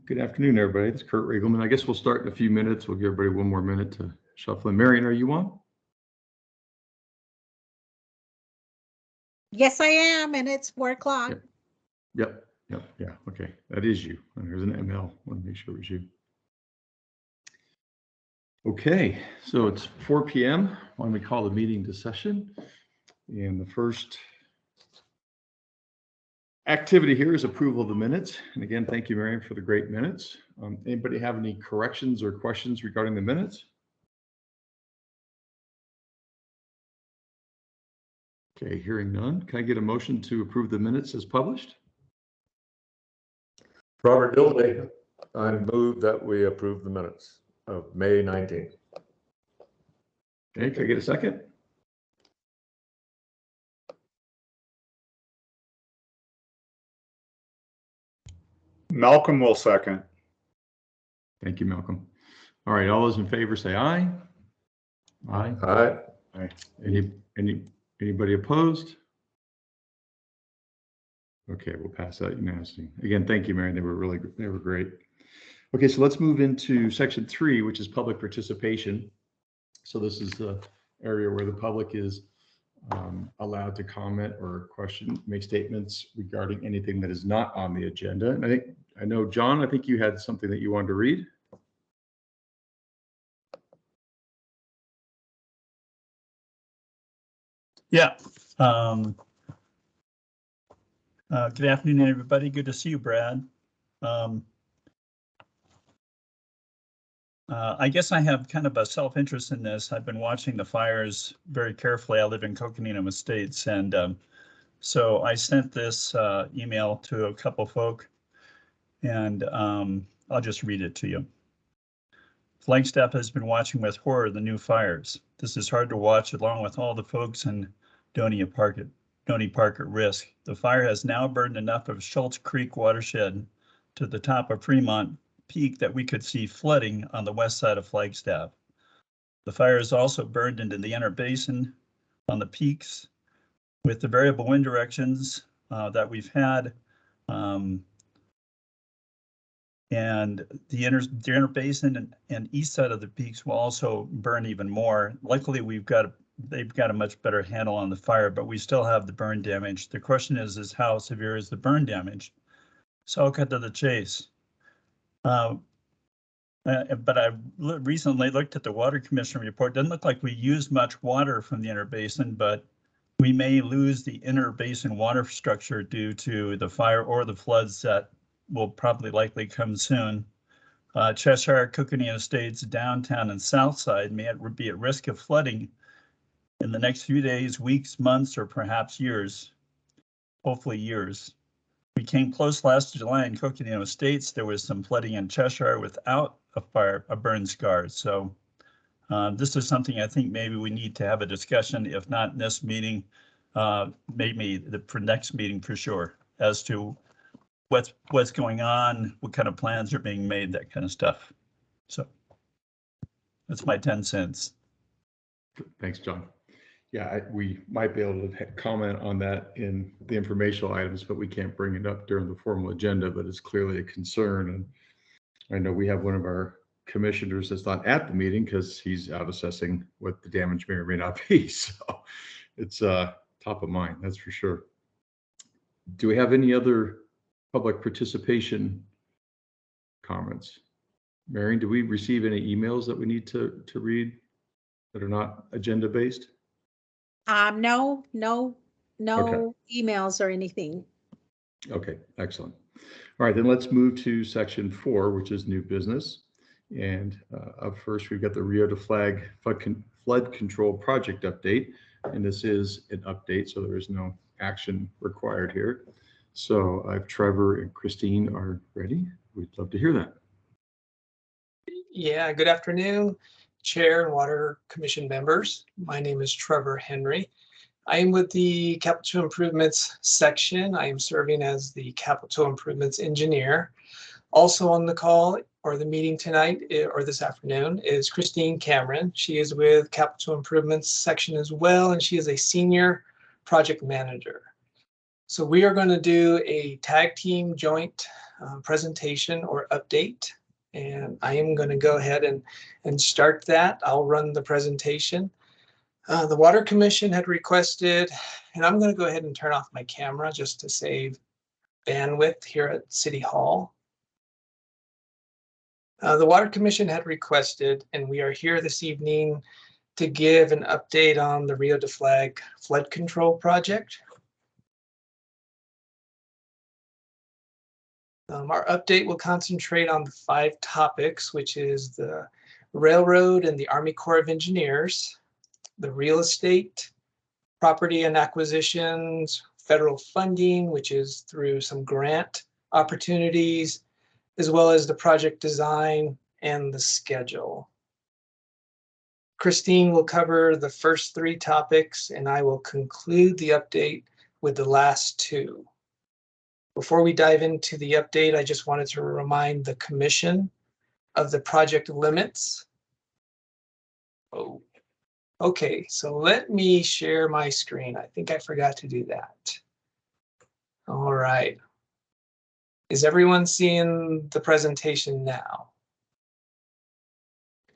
Good afternoon, everybody. It's Kurt Riegelman. I guess we'll start in a few minutes. We'll give everybody one more minute to shuffle in. Marion, are you on? Yes, I am, and it's 4 o'clock. Yep. Yeah. Okay, that is you. And there's an ML. Want to make sure it was you. Okay, so it's 4 p.m. Why don't we call the meeting to session? And the first activity here is approval of the minutes. And again, thank you, Marion, for the great minutes. Anybody have any corrections or questions regarding the minutes? Okay, hearing none. Can I get a motion to approve the minutes as published? Robert Dillday, I move that we approve the minutes of May 19th. Okay, can I get a second? Malcolm will second. Thank you, Malcolm. All right, all those in favor say aye. Aye. Aye. Aye. Anybody opposed? Okay, we'll pass that unanimously. Again, thank you, Marion. They were great. Okay, so let's move into section 3, which is public participation. So this is the area where the public is allowed to comment or question, make statements regarding anything that is not on the agenda. And I know, John, I think you had something that you wanted to read. Yeah. Good afternoon, everybody. Good to see you, Brad. I guess I have kind of a self-interest in this. I've been watching the fires very carefully. I live in Coconino Estates, and so I sent this email to a couple folk, and I'll just read it to you. Flagstaff has been watching with horror the new fires. This is hard to watch along with all the folks in Donny Park at risk. The fire has now burned enough of Schultz Creek watershed to the top of Fremont Peak that we could see flooding on the west side of Flagstaff. The fire has also burned into the inner basin on the peaks. With the variable wind directions that we've had, and the inner basin and east side of the peaks will also burn even more. Luckily, they've got a much better handle on the fire, but we still have the burn damage. The question is how severe is the burn damage? So I'll cut to the chase. But I recently looked at the Water Commission report. Doesn't look like we used much water from the inner basin, but we may lose the inner basin water structure due to the fire or the floods that will probably likely come soon. Cheshire, Coconino Estates, downtown and south side may be at risk of flooding in the next few days, weeks, months, or perhaps years, hopefully years. We came close last July in Coconino Estates. There was some flooding in Cheshire without a burn scar. So this is something I think maybe we need to have a discussion, if not in this meeting, maybe for next meeting for sure, as to what's going on, what kind of plans are being made, that kind of stuff. So that's my 10 cents. Thanks, John. Yeah, we might be able to comment on that in the informational items, but we can't bring it up during the formal agenda, but it's clearly a concern. And I know we have one of our commissioners that's not at the meeting because he's out assessing what the damage may or may not be. So it's top of mind, that's for sure. Do we have any other public participation comments? Marion, do we receive any emails that we need to read that are not agenda based? No Okay. emails or anything. Okay, excellent. All right, then let's move to section 4, which is new business. And up first, we've got the Rio de Flag flood control project update. And this is an update, so there is no action required here. So if Trevor and Christine are ready, we'd love to hear that. Yeah, good afternoon, Chair and Water Commission members. My name is Trevor Henry. I am with the Capital Improvements section. I am serving as the Capital Improvements Engineer. Also on the call or the meeting tonight or this afternoon is Christine Cameron. She is with Capital Improvements section as well, and she is a Senior Project Manager. So we are going to do a tag team joint presentation or update. And I am going to go ahead and start that. I'll run the presentation. The Water Commission had requested, and I'm going to go ahead and turn off my camera just to save bandwidth here at City Hall. The Water Commission had requested, and we are here this evening to give an update on the Rio de Flag flood control project. Our update will concentrate on the 5 topics, which is the railroad and the Army Corps of Engineers, the real estate, property and acquisitions, federal funding, which is through some grant opportunities, as well as the project design and the schedule. Christine will cover the first 3 topics, and I will conclude the update with the last 2. Before we dive into the update, I just wanted to remind the commission of the project limits. Oh, okay, so let me share my screen. I think I forgot to do that. All right. Is everyone seeing the presentation now?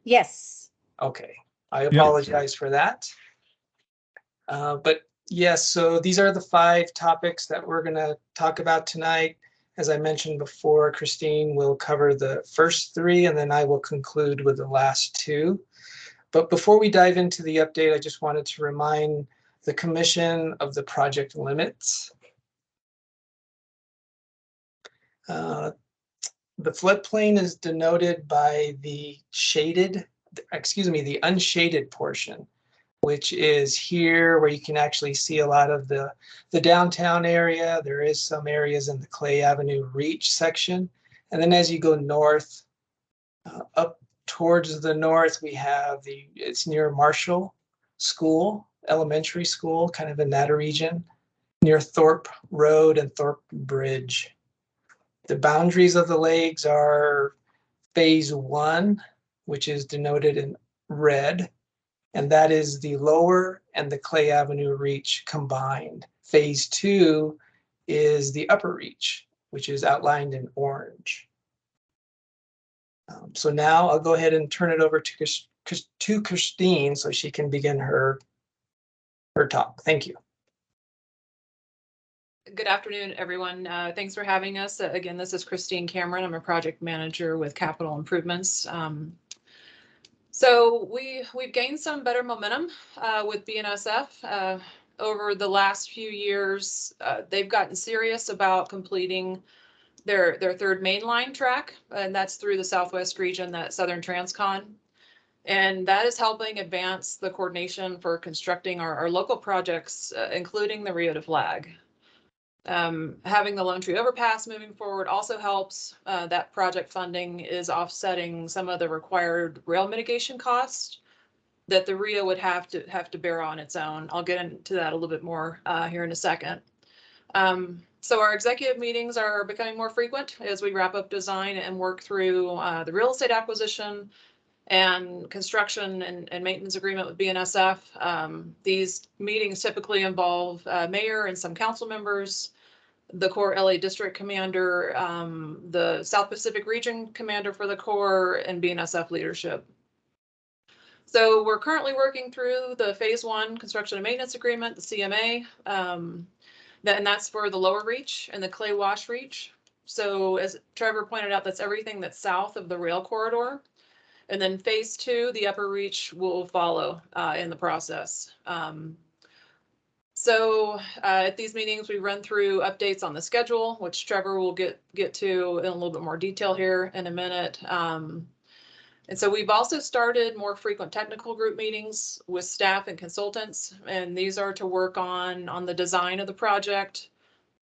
Yes. Okay, I apologize for that. But yes, so these are the 5 topics that we're going to talk about tonight. As I mentioned before, Christine will cover the first 3, and then I will conclude with the last 2. But before we dive into the update, I just wanted to remind the commission of the project limits. The floodplain is denoted by the unshaded portion, which is here where you can actually see a lot of the downtown area. There is some areas in the Clay Avenue Reach section. And then as you go north, up towards the north, we have it's near Marshall School, elementary school, kind of in that region, near Thorpe Road and Thorpe Bridge. The boundaries of the lakes are phase 1, which is denoted in red, and that is the lower and the Clay Avenue Reach combined. Phase 2 is the upper reach, which is outlined in orange. So now I'll go ahead and turn it over to Christine so she can begin her talk. Thank you. Good afternoon, everyone. Thanks for having us. Again, this is Christine Cameron. I'm a project manager with Capital Improvements. So we've gained some better momentum with BNSF. Over the last few years, they've gotten serious about completing their 3rd mainline track, and that's through the Southwest region, that Southern Transcon. And that is helping advance the coordination for constructing our local projects, including the Rio de Flag. Having the Lone Tree Overpass moving forward also helps. That project funding is offsetting some of the required rail mitigation costs that the Rio would have to bear on its own. I'll get into that a little bit more here in a second. So our executive meetings are becoming more frequent as we wrap up design and work through the real estate acquisition and construction and maintenance agreement with BNSF. These meetings typically involve mayor and some council members, the Corps LA District Commander, the South Pacific Region Commander for the Corps, and BNSF leadership. So we're currently working through the phase 1 construction and maintenance agreement, the CMA, and that's for the lower reach and the Clay Wash reach. So as Trevor pointed out, that's everything that's south of the rail corridor. And then phase 2, the upper reach, will follow in the process. So at these meetings, we run through updates on the schedule, which Trevor will get to in a little bit more detail here in a minute. And so we've also started more frequent technical group meetings with staff and consultants, and these are to work on the design of the project,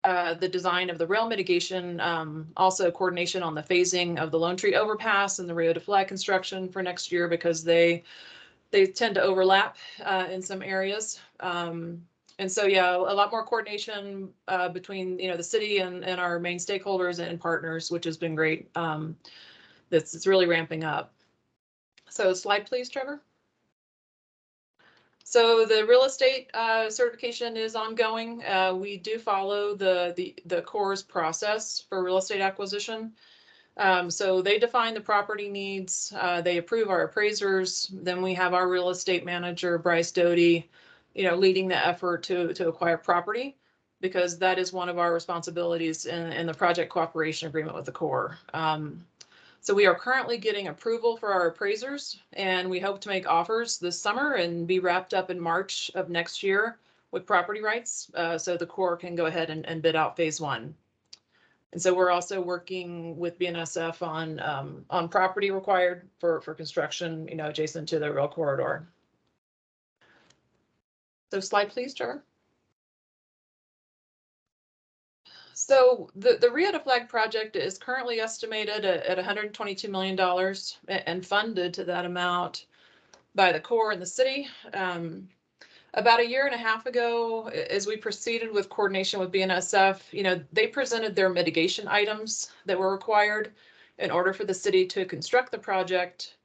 the design of the rail mitigation, also coordination on the phasing of the Lone Tree Overpass and the Rio de Flag construction for next year, because they tend to overlap in some areas. And so, yeah, a lot more coordination between the city and our main stakeholders and partners, which has been great. It's really ramping up. So slide, please, Trevor. So the real estate certification is ongoing. We do follow the Corps' process for real estate acquisition. So they define the property needs, they approve our appraisers, then we have our real estate manager, Bryce Doty, leading the effort to acquire property, because that is one of our responsibilities in the project cooperation agreement with the Corps. So we are currently getting approval for our appraisers, and we hope to make offers this summer and be wrapped up in March of next year with property rights, so the Corps can go ahead and bid out phase 1. And so we're also working with BNSF on property required for construction, adjacent to the rail corridor. So slide, please, Trevor. So the Rio to Flag project is currently estimated at $122 million and funded to that amount by the Corps and the city. About a year and a half ago, as we proceeded with coordination with BNSF, they presented their mitigation items that were required in order for the city to construct the project.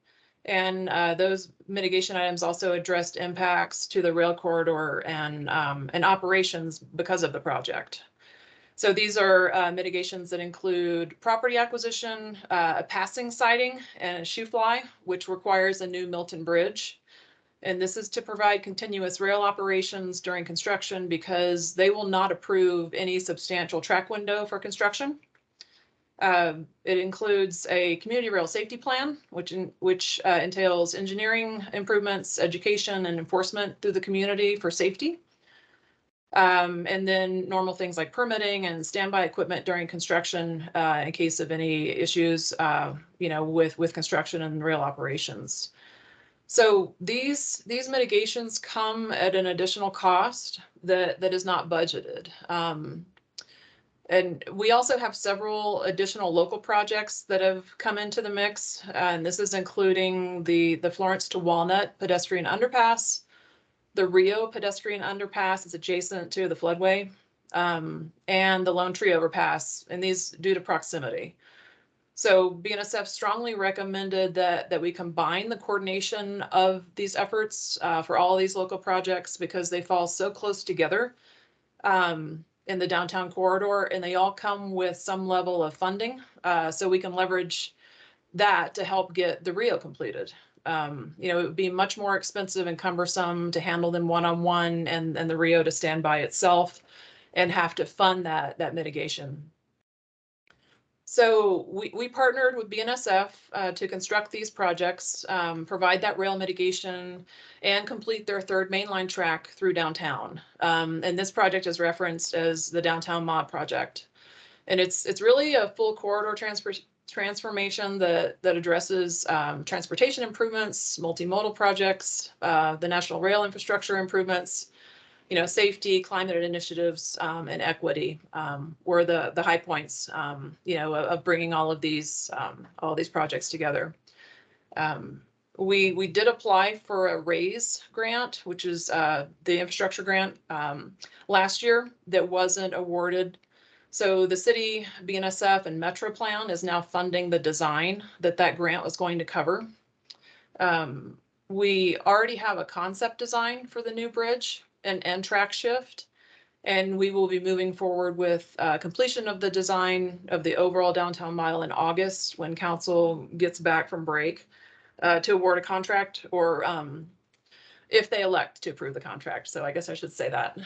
And those mitigation items also addressed impacts to the rail corridor and operations because of the project. So these are mitigations that include property acquisition, a passing siding, and a shoe fly, which requires a new Milton Bridge. And this is to provide continuous rail operations during construction, because they will not approve any substantial track window for construction. It includes a community rail safety plan, which entails engineering improvements, education, and enforcement through the community for safety. And then normal things like permitting and standby equipment during construction in case of any issues, with construction and rail operations. So these mitigations come at an additional cost that is not budgeted. And we also have several additional local projects that have come into the mix. And this is including the Florence to Walnut pedestrian underpass. The Rio pedestrian underpass is adjacent to the floodway, and the Lone Tree overpass, and these due to proximity. So BNSF strongly recommended that we combine the coordination of these efforts for all these local projects, because they fall so close together in the downtown corridor, and they all come with some level of funding, so we can leverage that to help get the Rio completed. It would be much more expensive and cumbersome to handle them one-on-one, and the Rio to stand by itself and have to fund that mitigation. So we partnered with BNSF to construct these projects, provide that rail mitigation, and complete their third mainline track through downtown. And this project is referenced as the Downtown Mod project. And it's really a full corridor transformation that addresses transportation improvements, multimodal projects, the national rail infrastructure improvements, safety, climate initiatives, and equity were the high points, of bringing all these projects together. We did apply for a RAISE grant, which is the infrastructure grant last year that wasn't awarded. So the city, BNSF, and MetroPlan is now funding the design that grant was going to cover. We already have a concept design for the new bridge and track shift, and we will be moving forward with completion of the design of the overall downtown mile in August, when council gets back from break, to award a contract, or if they elect to approve the contract. So I guess I should say that.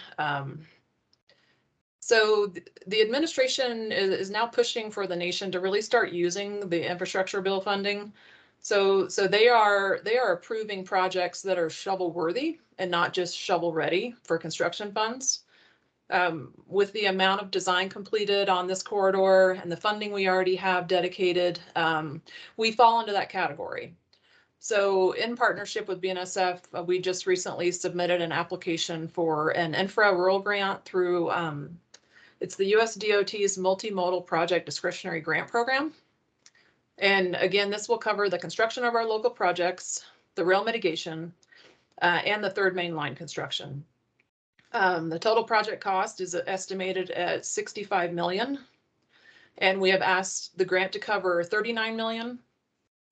So the administration is now pushing for the nation to really start using the infrastructure bill funding. So they are approving projects that are shovel worthy and not just shovel ready for construction funds. With the amount of design completed on this corridor and the funding we already have dedicated, we fall into that category. So in partnership with BNSF, we just recently submitted an application for an infra rural grant through it's the US DOT's Multimodal Project Discretionary Grant Program. And again, this will cover the construction of our local projects, the rail mitigation, and the third main line construction. The total project cost is estimated at $65 million. And we have asked the grant to cover $39 million.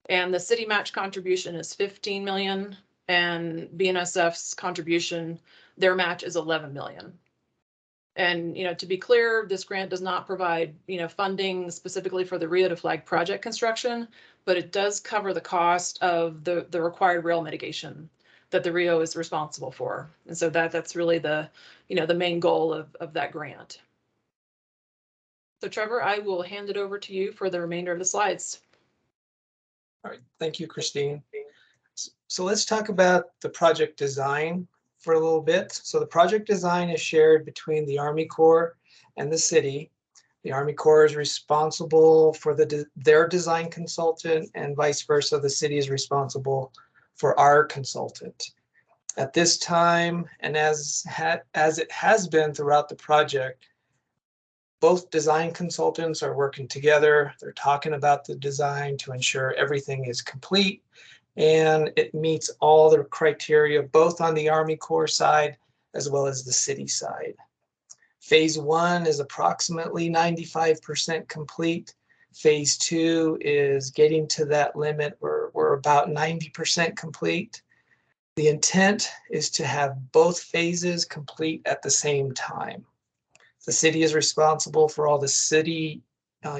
And the city match contribution is $15 million. and BNSF's contribution, their match is 11 million. And, to be clear, this grant does not provide, funding specifically for the Rio to Flag project construction, but it does cover the cost of the required rail mitigation that the Rio is responsible for. And so that's really the main goal of that grant. So Trevor, I will hand it over to you for the remainder of the slides. All right, thank you, Christine. So let's talk about the project design for a little bit. So the project design is shared between the Army Corps and the city. The Army Corps is responsible for their design consultant, and vice versa, the city is responsible for our consultant. At this time, and as it has been throughout the project, both design consultants are working together. They're talking about the design to ensure everything is complete and it meets all the criteria, both on the Army Corps side as well as the city side. Phase 1 is approximately 95% complete. Phase 2 is getting to that limit. We're about 90% complete. The intent is to have both phases complete at the same time. The city is responsible for all the city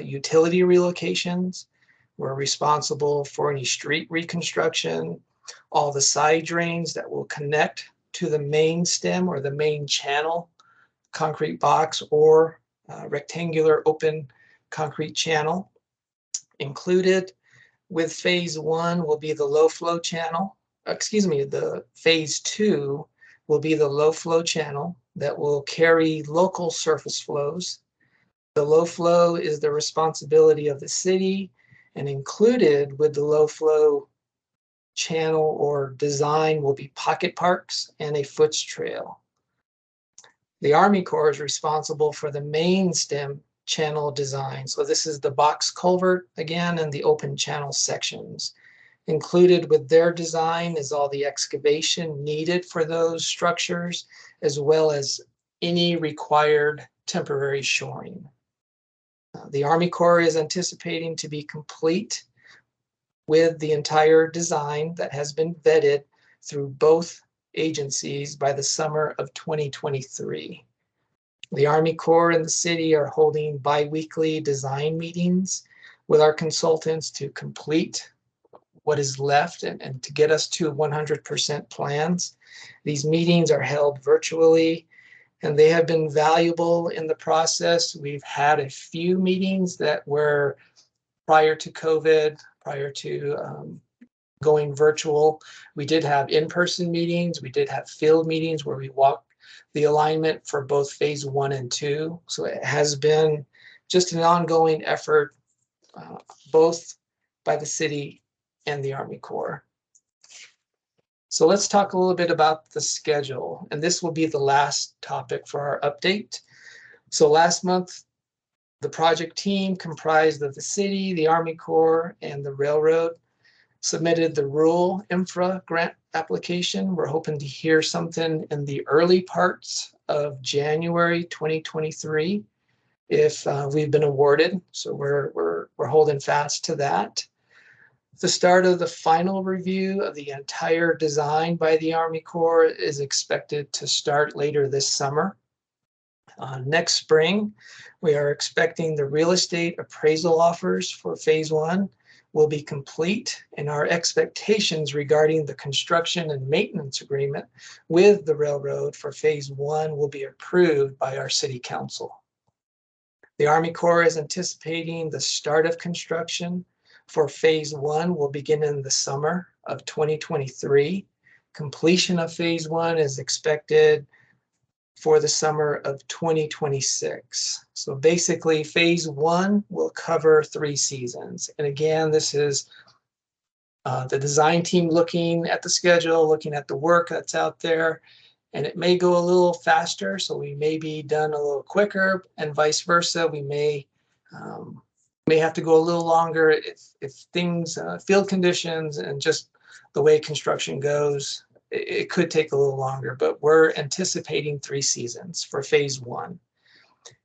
utility relocations. We're responsible for any street reconstruction, all the side drains that will connect to the main stem or the main channel, concrete box or rectangular open concrete channel. Included with phase 1 will be the low flow channel. The phase 2 will be the low flow channel that will carry local surface flows. The low flow is the responsibility of the city, and included with the low flow channel or design will be pocket parks and a foots trail. The Army Corps is responsible for the main stem channel design. So this is the box culvert again and the open channel sections. Included with their design is all the excavation needed for those structures, as well as any required temporary shoring. The Army Corps is anticipating to be complete with the entire design that has been vetted through both agencies by the summer of 2023. The Army Corps and the city are holding bi-weekly design meetings with our consultants to complete what is left and to get us to 100% plans. These meetings are held virtually and they have been valuable in the process. We've had a few meetings that were prior to COVID, prior to going virtual. We did have in-person meetings. We did have field meetings where we walked the alignment for both phase 1 and 2. So it has been just an ongoing effort, both by the city and the Army Corps. So let's talk a little bit about the schedule, and this will be the last topic for our update. So last month, the project team comprised of the city, the Army Corps, and the railroad submitted the rural infra grant application. We're hoping to hear something in the early parts of January 2023 if we've been awarded. So we're holding fast to that. The start of the final review of the entire design by the Army Corps is expected to start later this summer. Next spring, we are expecting the real estate appraisal offers for phase 1 will be complete, and our expectations regarding the construction and maintenance agreement with the railroad for phase 1 will be approved by our city council. The Army Corps is anticipating the start of construction for phase 1 will begin in the summer of 2023. Completion of phase 1 is expected for the summer of 2026. So basically phase 1 will cover 3 seasons. And again, this is the design team looking at the schedule, looking at the work that's out there, and it may go a little faster. So we may be done a little quicker and vice versa. We may have to go a little longer if things, field conditions and just the way construction goes, it could take a little longer, but we're anticipating 3 seasons for phase 1.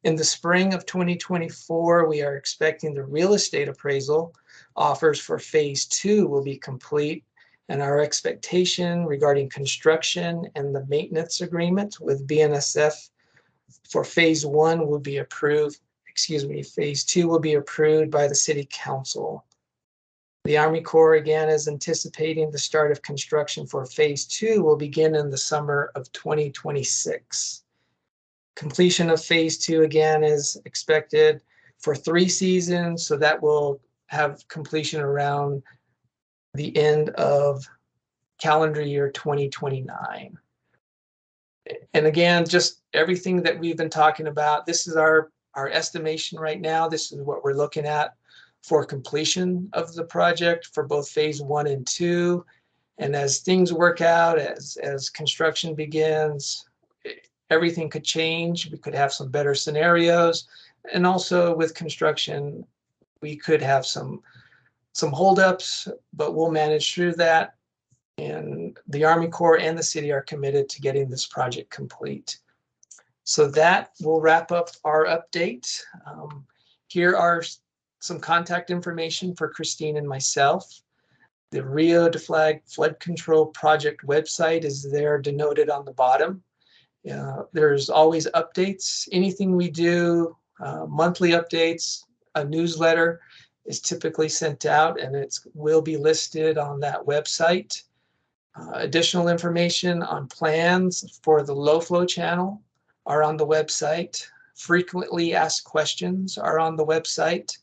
In the spring of 2024, we are expecting the real estate appraisal offers for phase 2 will be complete, And our expectation regarding construction and the maintenance agreement with BNSF for phase 1 will be approved, phase 2 will be approved by the City Council. The Army Corps again is anticipating the start of construction for phase 2 will begin in the summer of 2026. Completion of phase 2 again is expected for 3 seasons, so that will have completion around the end of calendar year 2029. And again, just everything that we've been talking about, this is our estimation right now. This is what we're looking at for completion of the project for both phase 1 and 2. And as things work out, as construction begins, everything could change. We could have some better scenarios. And also with construction, we could have some holdups, but we'll manage through that. And the Army Corps and the city are committed to getting this project complete. So that will wrap up our update. Here are some contact information for Christine and myself. The Rio de Flag Flood Control Project website is there denoted on the bottom. There's always updates. Anything we do, monthly updates, a newsletter is typically sent out, and it will be listed on that website. Additional information on plans for the low flow channel are on the website. Frequently asked questions are on the website.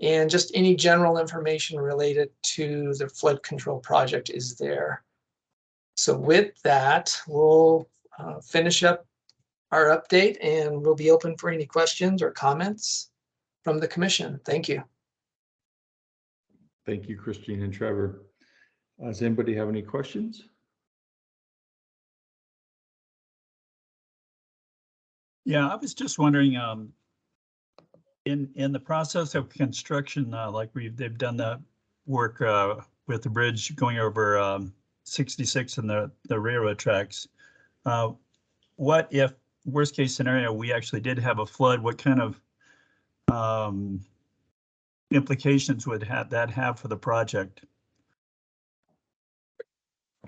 And just any general information related to the flood control project is there. So with that, we'll finish up our update, and we'll be open for any questions or comments from the commission. Thank you. Thank you, Christine and Trevor. Does anybody have any questions? Yeah, I was just wondering, in the process of construction, like they've done the work with the bridge going over 66 and the railroad tracks. What if, worst case scenario, we actually did have a flood? What kind of implications would that have for the project?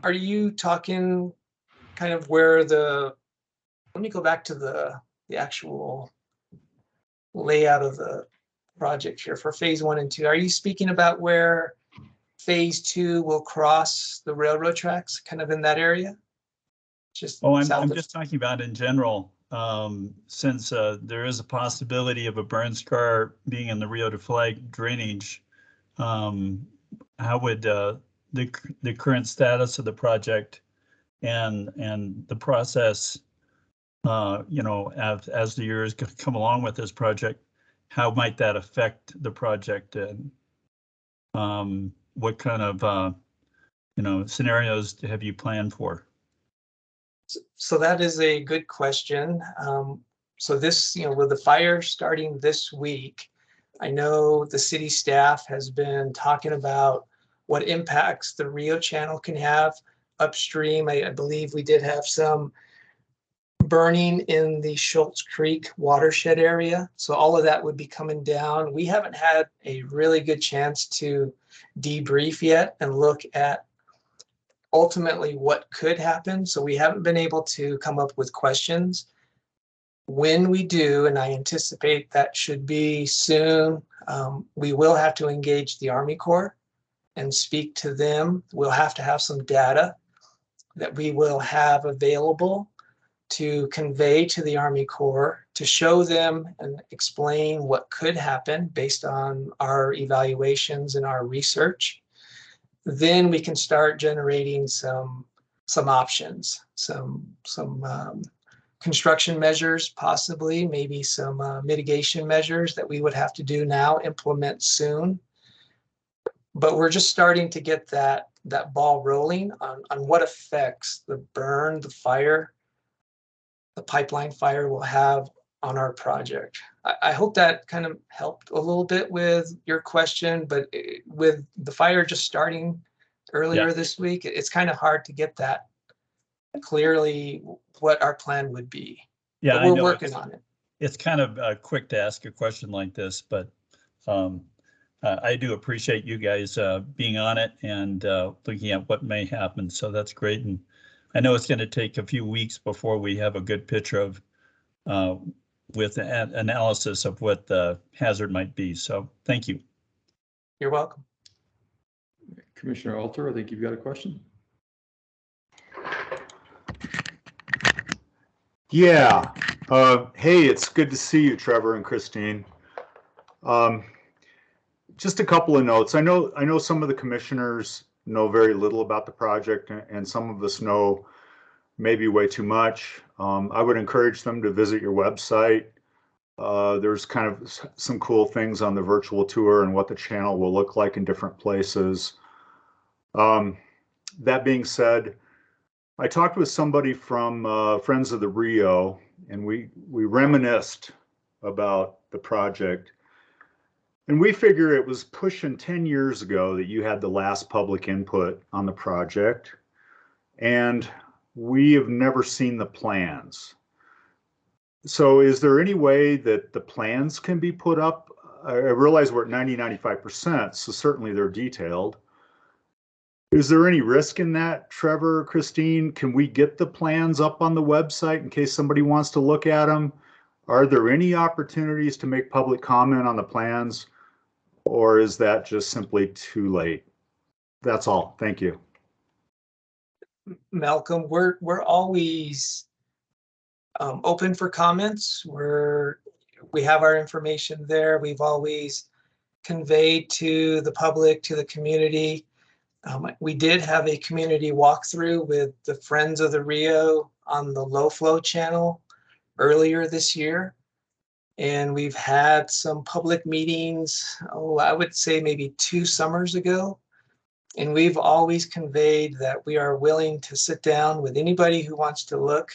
Are you talking kind of where let me go back to the actual layout of the project here for phase 1 and 2. Are you speaking about where phase 2 will cross the railroad tracks, kind of in that area? Just I'm just talking about in general, since there is a possibility of a burn scar being in the Rio de Flag drainage. How would the current status of the project and the process, as the years come along with this project, how might that affect the project, and what kind of scenarios have you planned for? So that is a good question. So this, with the fire starting this week, I know the city staff has been talking about what impacts the Rio Channel can have upstream. I believe we did have some burning in the Schultz Creek watershed area. So all of that would be coming down. We haven't had a really good chance to debrief yet and look at ultimately what could happen. So we haven't been able to come up with questions. When we do, and I anticipate that should be soon, we will have to engage the Army Corps and speak to them. We'll have to have some data that we will have available to convey to the Army Corps to show them and explain what could happen based on our evaluations and our research. Then we can start generating some options, some construction measures, possibly, maybe some mitigation measures that we would have to do now, implement soon. But we're just starting to get that ball rolling on what effects the burn, the fire, the pipeline fire will have on our project. I hope that kind of helped a little bit with your question, but with the fire just starting earlier this week, it's kind of hard to get that clearly what our plan would be. Yeah, but we're working on it. It's kind of quick to ask a question like this, but I do appreciate you guys being on it and looking at what may happen. So that's great. And I know it's going to take a few weeks before we have a good picture of with an analysis of what the hazard might be. So thank you. You're welcome. Commissioner Alter, I think you've got a question. Yeah. Hey, it's good to see you, Trevor and Christine. Just a couple of notes. I know some of the commissioners know very little about the project, and some of us know maybe way too much. I would encourage them to visit your website. There's kind of some cool things on the virtual tour and what the channel will look like in different places. That being said, I talked with somebody from Friends of the Rio, and we reminisced about the project. And we figure it was pushing 10 years ago that you had the last public input on the project. And we have never seen the plans. So is there any way that the plans can be put up? I realize we're at 95%, so certainly they're detailed. Is there any risk in that, Trevor, Christine? Can we get the plans up on the website in case somebody wants to look at them? Are there any opportunities to make public comment on the plans, or is that just simply too late? That's all. Thank you. Malcolm, we're always open for comments. We have our information there. We've always conveyed to the public, to the community. We did have a community walkthrough with the Friends of the Rio on the low flow channel earlier this year. And we've had some public meetings, I would say maybe 2 summers ago. And we've always conveyed that we are willing to sit down with anybody who wants to look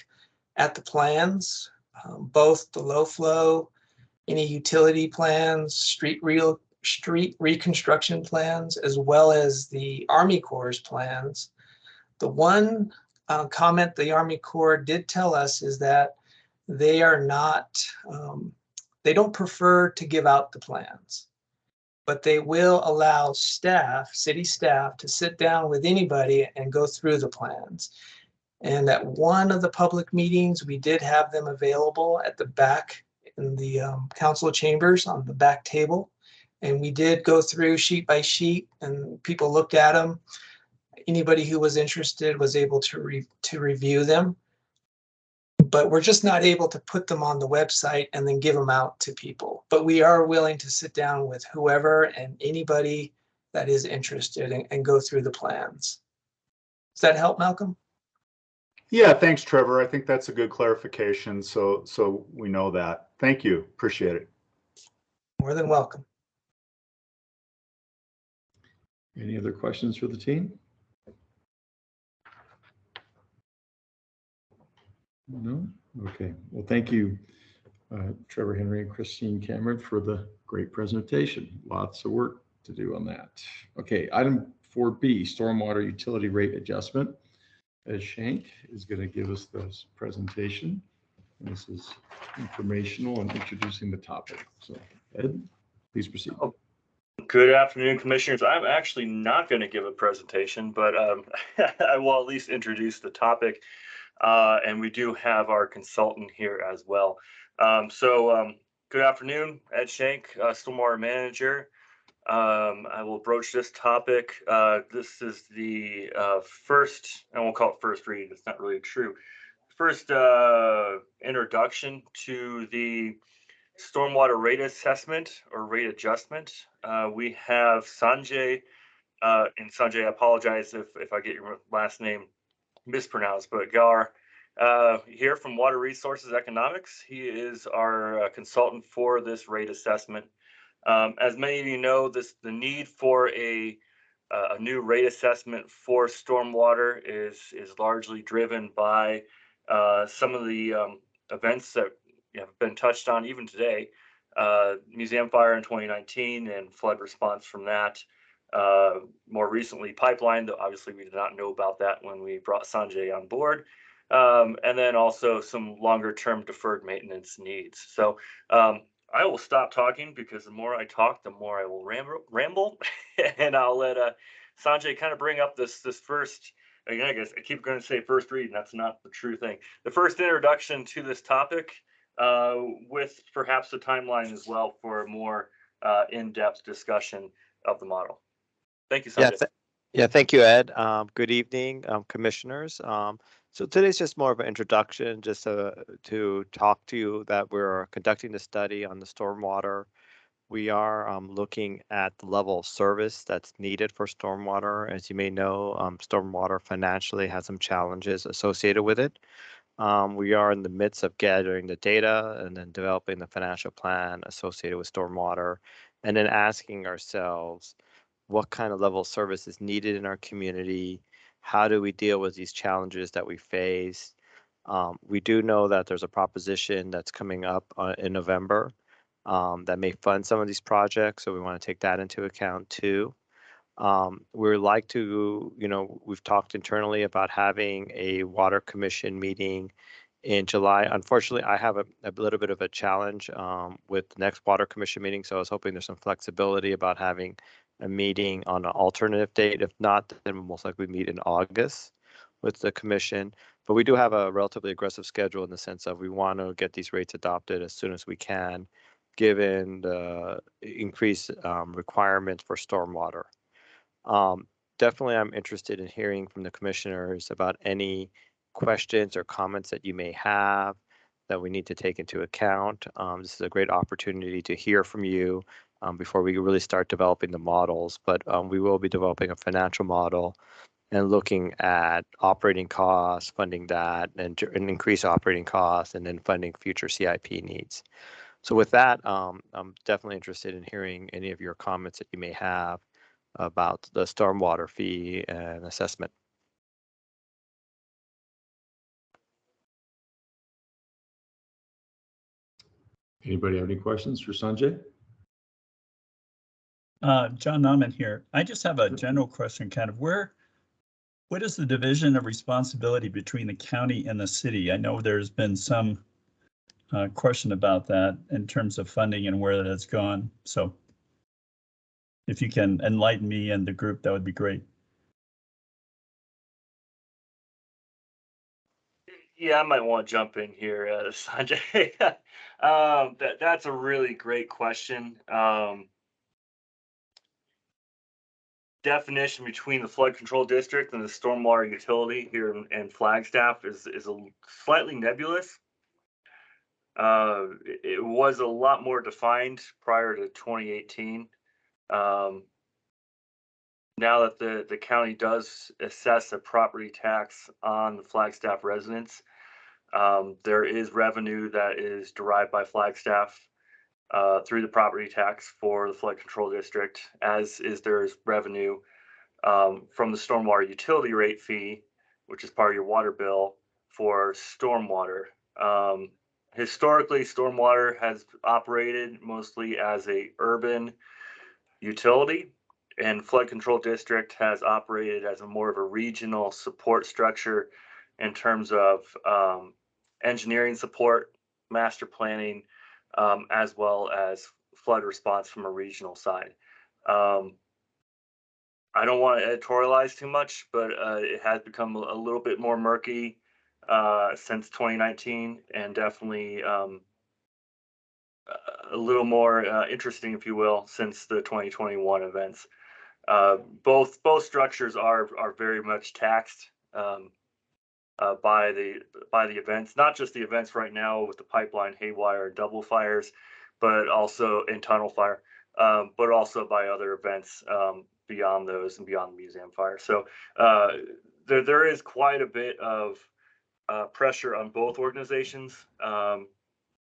at the plans, both the low flow, any utility plans, street reconstruction plans, as well as the Army Corps' plans. The one comment the Army Corps did tell us is that they are not, they don't prefer to give out the plans, but they will allow staff, city staff, to sit down with anybody and go through the plans. And at one of the public meetings, we did have them available at the back in the council chambers on the back table. And we did go through sheet by sheet and people looked at them. Anybody who was interested was able to review them. But we're just not able to put them on the website and then give them out to people. But we are willing to sit down with whoever and anybody that is interested and go through the plans. Does that help, Malcolm? Yeah, thanks, Trevor. I think that's a good clarification. So we know that. Thank you. Appreciate it. More than welcome. Any other questions for the team? No? Okay. Well, thank you, Trevor Henry and Christine Cameron, for the great presentation. Lots of work to do on that. Okay, item 4B, stormwater utility rate adjustment. Ed Shank is going to give us this presentation. And this is informational and introducing the topic. So, Ed, please proceed. Good afternoon, commissioners. I'm actually not going to give a presentation, but I will at least introduce the topic. And we do have our consultant here as well. Good afternoon, Ed Shank, Stormwater Manager. I will broach this topic. This is the first, and we'll call it first read. It's not really true. First introduction to the stormwater rate assessment or rate adjustment. We have Sanjay, and Sanjay, I apologize if I get your last name mispronounced, but Gar here from Water Resources Economics. He is our consultant for this rate assessment. As many of you know, the need for a new rate assessment for stormwater is largely driven by some of the events that have been touched on even today. Museum fire in 2019 and flood response from that. More recently, pipeline, though obviously we did not know about that when we brought Sanjay on board. And then also some longer term deferred maintenance needs. So I will stop talking because the more I talk, the more I will ramble, and I'll let Sanjay kind of bring up this first. Again, I guess I keep going to say first read, and that's not the true thing. The first introduction to this topic, with perhaps a timeline as well for a more in-depth discussion of the model. Thank you, Yeah, Sanjay. yeah, thank you, Ed. Good evening, commissioners. So today's just more of an introduction, just to talk to you that we're conducting the study on the stormwater. We are looking at the level of service that's needed for stormwater. As you may know, stormwater financially has some challenges associated with it. We are in the midst of gathering the data and then developing the financial plan associated with stormwater, and then asking ourselves, what kind of level of service is needed in our community? How do we deal with these challenges that we face? We do know that there's a proposition that's coming up in November that may fund some of these projects, so we want to take that into account too. We'd like to, we've talked internally about having a water commission meeting in July. Unfortunately, I have a little bit of a challenge with the next water commission meeting, so I was hoping there's some flexibility about having a meeting on an alternative date. If not, then we'll most likely meet in August with the commission. But we do have a relatively aggressive schedule in the sense of we want to get these rates adopted as soon as we can, given the increased requirements for stormwater. Definitely, I'm interested in hearing from the commissioners about any questions or comments that you may have that we need to take into account. This is a great opportunity to hear from you before we really start developing the models, but we will be developing a financial model and looking at operating costs, funding that, and increase operating costs, and then funding future CIP needs. So with that, I'm definitely interested in hearing any of your comments that you may have about the stormwater fee and assessment. Anybody have any questions for Sanjay? John Nauman here. I just have a general question, kind of what is the division of responsibility between the county and the city? I know there's been some question about that in terms of funding and where that has gone. So if you can enlighten me and the group, that would be great. Yeah, I might want to jump in here, Sanjay. That's a really great question. Definition between the flood control district and the stormwater utility here in Flagstaff is a slightly nebulous. It was a lot more defined prior to 2018. Now that the county does assess a property tax on the Flagstaff residents, there is revenue that is derived by Flagstaff through the property tax for the flood control district, as is there's revenue from the stormwater utility rate fee, which is part of your water bill for stormwater. Historically, stormwater has operated mostly as a urban utility, and flood control district has operated as a more of a regional support structure in terms of engineering support, master planning, as well as flood response from a regional side. I don't want to editorialize too much, but it has become a little bit more murky since 2019, and definitely a little more interesting, if you will, since the 2021 events. Both structures are very much taxed by the events, not just the events right now with the pipeline haywire and double fires, but also in tunnel fire, but also by other events beyond those and beyond the museum fire. So there is quite a bit of pressure on both organizations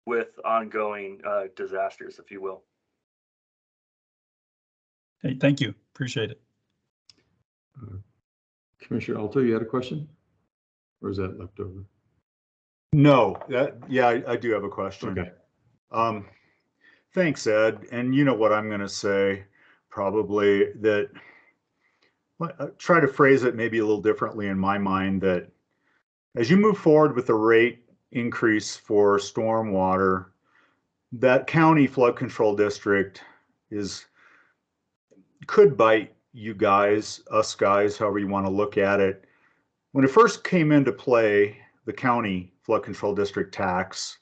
with ongoing disasters, if you will. Hey, thank you. Appreciate it. Commissioner Alto, you had a question? Or is that left over? No, yeah, I do have a question. Okay. Thanks, Ed. And you know what I'm going to say, probably that, try to phrase it maybe a little differently in my mind, that as you move forward with the rate increase for stormwater, that county flood control district could bite you guys, us guys, however you want to look at it. When it first came into play, the county flood control district tax,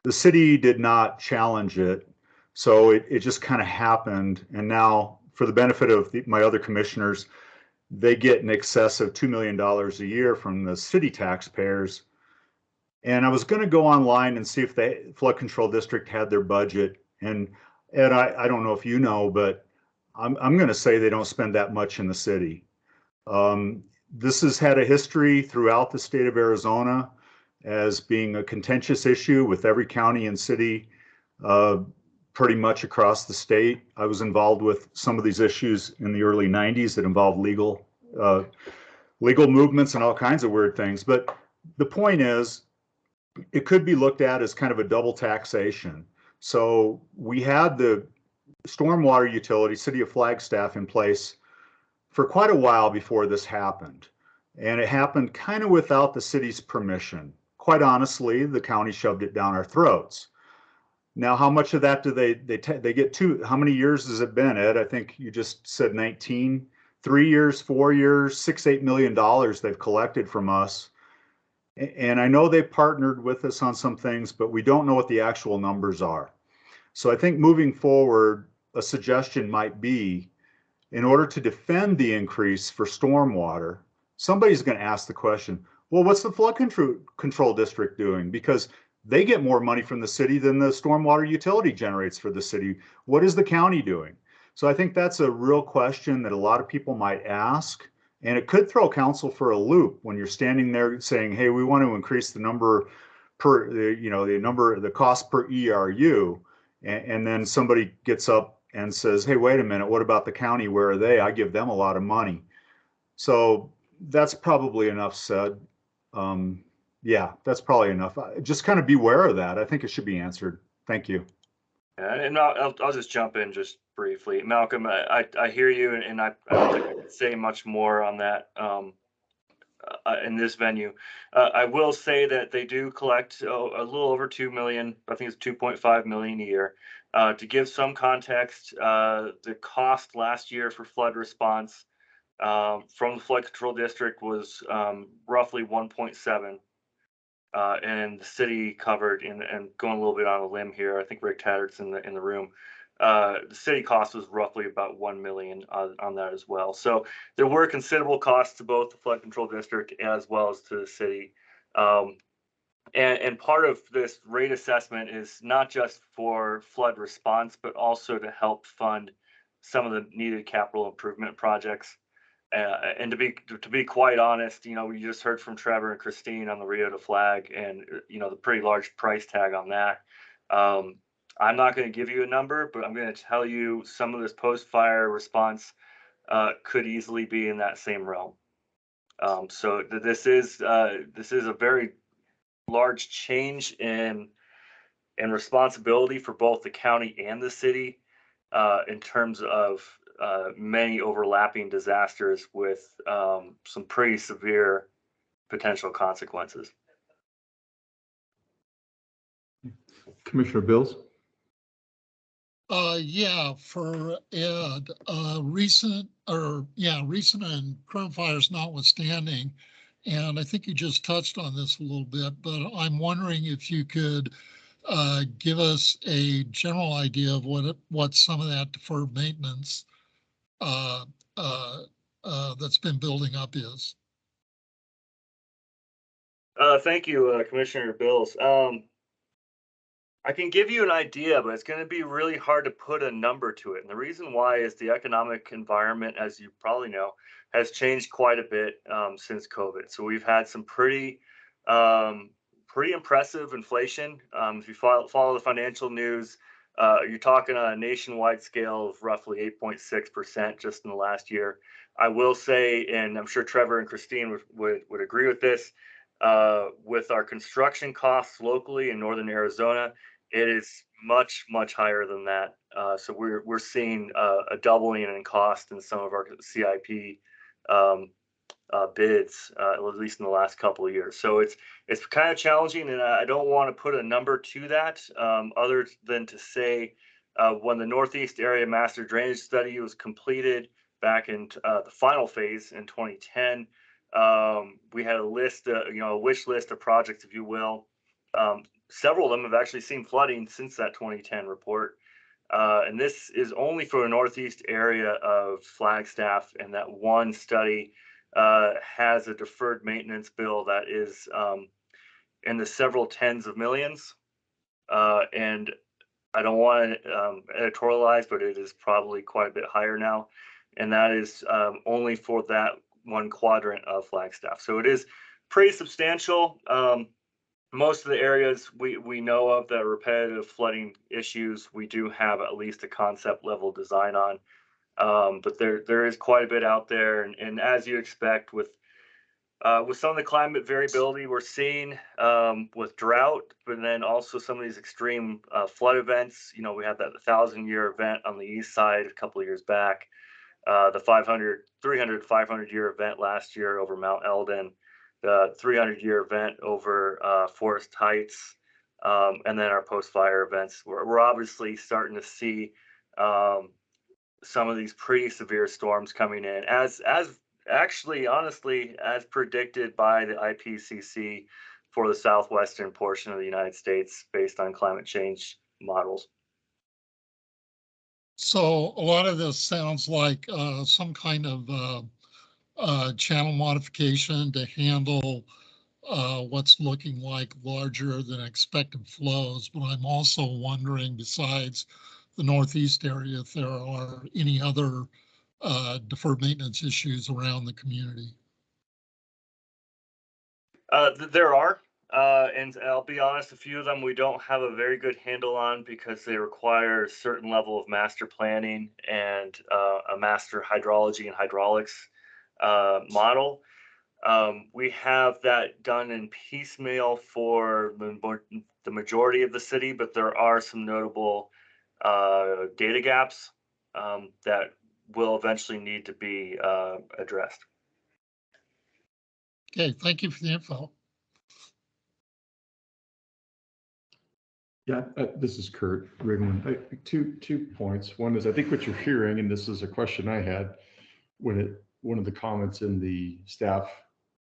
the city did not challenge it. So it just kind of happened. And now, for the benefit of my other commissioners, they get in excess of $2 million a year from the city taxpayers. And I was going to go online and see if the flood control district had their budget. And Ed, I don't know if you know, but I'm going to say they don't spend that much in the city. This has had a history throughout the state of Arizona as being a contentious issue with every county and city pretty much across the state. I was involved with some of these issues in the early 90s that involved legal movements and all kinds of weird things. But the point is, it could be looked at as kind of a double taxation. So we had the stormwater utility, City of Flagstaff, in place for quite a while before this happened. And it happened kind of without the city's permission. Quite honestly, the county shoved it down our throats. Now, how much of that do they get to? How many years has it been, Ed? I think you just said 19, 3 years, 4 years, $6-8 million they've collected from us. And I know they partnered with us on some things, but we don't know what the actual numbers are. So I think moving forward, a suggestion might be, in order to defend the increase for stormwater, somebody's going to ask the question, well, what's the flood control district doing? Because they get more money from the city than the stormwater utility generates for the city. What is the county doing? So I think that's a real question that a lot of people might ask. And it could throw council for a loop when you're standing there saying, hey, we want to increase the number per, the cost per ERU. And then somebody gets up and says, hey, wait a minute, what about the county? Where are they? I give them a lot of money. So that's probably enough said. Yeah, that's probably enough. Just kind of beware of that. I think it should be answered. Thank you. And I'll just jump in just briefly. Malcolm, I hear you, and I don't think I can say much more on that in this venue. I will say that they do collect a little over 2 million. I think it's 2.5 million a year. To give some context, the cost last year for flood response from the flood control district was roughly 1.7. And the city covered, and going a little bit on a limb here, I think Rick Tatter's in the room. The city cost was roughly about 1 million on that as well. So there were considerable costs to both the flood control district as well as to the city. And part of this rate assessment is not just for flood response, but also to help fund some of the needed capital improvement projects. And to be quite honest, we just heard from Trevor and Christine on the Rio to Flag, and the pretty large price tag on that. I'm not going to give you a number, but I'm going to tell you some of this post-fire response could easily be in that same realm. So this is a very large change in responsibility for both the county and the city in terms of many overlapping disasters with some pretty severe potential consequences. Commissioner Bills? Yeah, for Ed, recent and current fires notwithstanding, and I think you just touched on this a little bit, but I'm wondering if you could give us a general idea of what some of that deferred maintenance that's been building up is. Thank you, Commissioner Bills. I can give you an idea, but it's going to be really hard to put a number to it. And the reason why is the economic environment, as you probably know, has changed quite a bit since COVID. So we've had some pretty impressive inflation. If you follow the financial news, you're talking on a nationwide scale of roughly 8.6% just in the last year. I will say, and I'm sure Trevor and Christine would agree with this, with our construction costs locally in northern Arizona, it is much, much higher than that. So we're seeing a doubling in cost in some of our CIP bids, at least in the last couple of years. So it's kind of challenging, and I don't want to put a number to that, other than to say when the Northeast Area Master Drainage Study was completed back in the final phase in 2010, we had a list, a wish list of projects, if you will. Several of them have actually seen flooding since that 2010 report. And this is only for the Northeast area of Flagstaff, and that one study has a deferred maintenance bill that is in the several tens of millions. And I don't want to editorialize, but it is probably quite a bit higher now. And that is only for that one quadrant of Flagstaff. So it is pretty substantial. Most of the areas we know of that are repetitive flooding issues, we do have at least a concept level design on. But there is quite a bit out there. And as you expect with some of the climate variability we're seeing with drought, but then also some of these extreme flood events. We had that 1,000-year event on the east side a couple of years back, the 500-year event last year over Mount Eldon, the 300-year event over Forest Heights, and then our post-fire events. We're obviously starting to see some of these pretty severe storms coming in, as actually, honestly, as predicted by the IPCC for the southwestern portion of the United States based on climate change models. So a lot of this sounds like some kind of channel modification to handle what's looking like larger than expected flows. But I'm also wondering, besides the Northeast area, if there are any other deferred maintenance issues around the community. There are, and I'll be honest, a few of them we don't have a very good handle on because they require a certain level of master planning and a master hydrology and hydraulics model. We have that done in piecemeal for the majority of the city, but there are some notable data gaps that will eventually need to be addressed. Okay, thank you for the info. Yeah, this is Kurt Rigman. Two points. One is I think what you're hearing, and this is a question I had one of the comments in the staff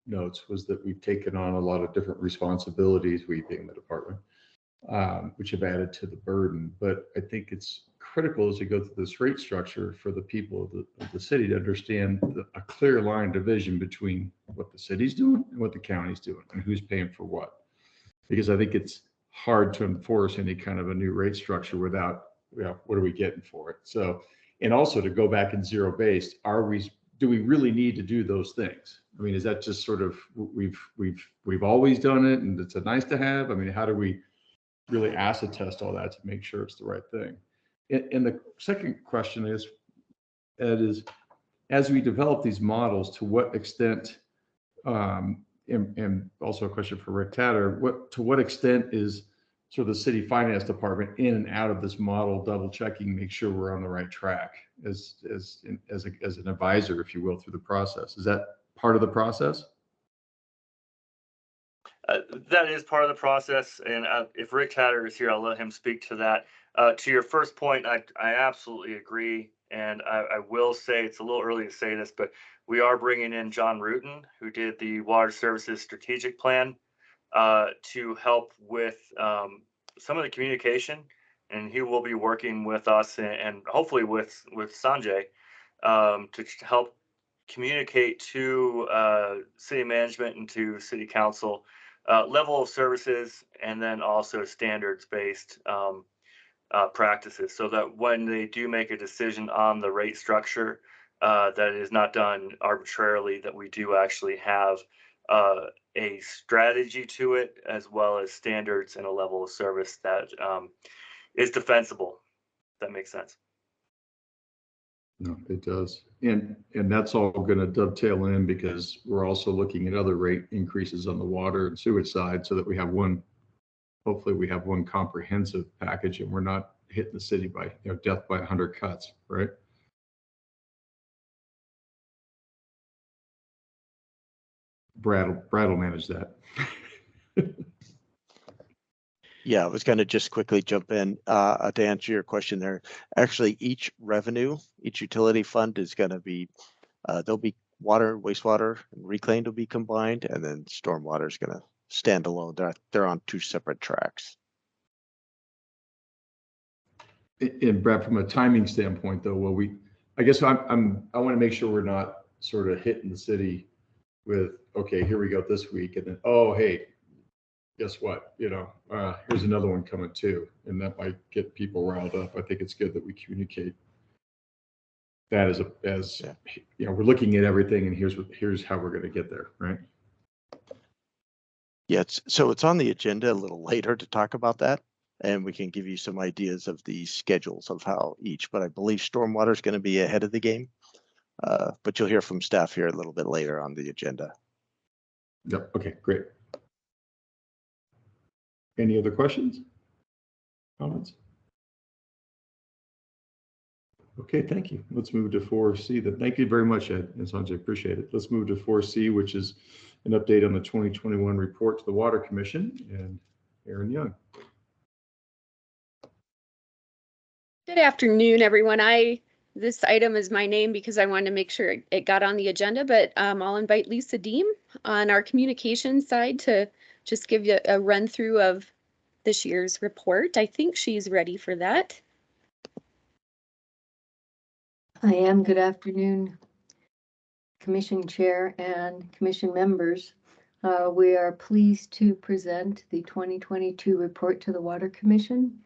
notes was that we've taken on a lot of different responsibilities, we being the department, which have added to the burden. But I think it's critical as you go through this rate structure for the people of the city to understand a clear line division between what the city's doing and what the county's doing and who's paying for what. Because I think it's hard to enforce any kind of a new rate structure without, what are we getting for it? So, and also to go back and zero based, do we really need to do those things? I mean, is that just sort of, we've always done it and it's a nice to have? I mean, how do we really acid test all that to make sure it's the right thing? And the second question is, Ed, is as we develop these models, to what extent, and also a question for Rick Tatter, to what extent is sort of the city finance department in and out of this model, double checking, make sure we're on the right track as an advisor, if you will, through the process? Is that part of the process? That is part of the process, and if Rick Tatter is here, I'll let him speak to that. To your first point, I absolutely agree, and I will say it's a little early to say this, but we are bringing in John Rutan, who did the Water Services Strategic Plan, to help with some of the communication, and he will be working with us and hopefully with Sanjay to help communicate to city management and to city council level of services, and then also standards-based practices, so that when they do make a decision on the rate structure, that it is not done arbitrarily, that we do actually have a strategy to it, as well as standards and a level of service that is defensible. If that makes sense. No, it does. And that's all going to dovetail in because we're also looking at other rate increases on the water and sewage side, so that we have hopefully we have one comprehensive package and we're not hitting the city by, death by 100 cuts, right? Brad will manage that. Yeah, I was going to just quickly jump in to answer your question there. Actually, each utility fund is going to be, there'll be water, wastewater, and reclaimed will be combined, and then stormwater is going to stand alone. They're on two separate tracks. And Brad, from a timing standpoint, though, I guess I want to make sure we're not sort of hitting the city with, okay, here we go this week, and then, oh, hey, guess what? Here's another one coming too, and that might get people riled up. I think it's good that we communicate that as we're looking at everything, and here's how we're going to get there, right? Yeah, so it's on the agenda a little later to talk about that, and we can give you some ideas of the schedules of how each. But I believe stormwater is going to be ahead of the game. But you'll hear from staff here a little bit later on the agenda. Yep. Okay, great. Any other questions? Comments? Okay, thank you. Let's move to 4C. Thank you very much, Ed and Sanjay. Appreciate it. Let's move to 4C, which is an update on the 2021 report to the Water Commission, and Aaron Young. Good afternoon, everyone. This item is my name because I wanted to make sure it got on the agenda, but I'll invite Lisa Deem on our communications side to just give you a run through of this year's report. I think she's ready for that. I am. Good afternoon, Commission Chair and Commission members. We are pleased to present the 2022 report to the Water Commission.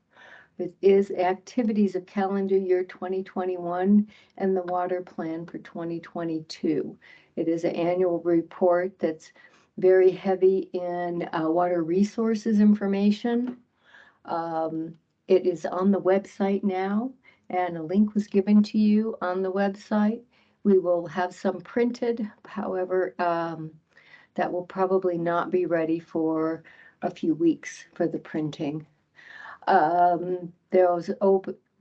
It is activities of calendar year 2021 and the water plan for 2022. It is an annual report that's very heavy in water resources information. It is on the website now, and a link was given to you on the website. We will have some printed, however, that will probably not be ready for a few weeks for the printing.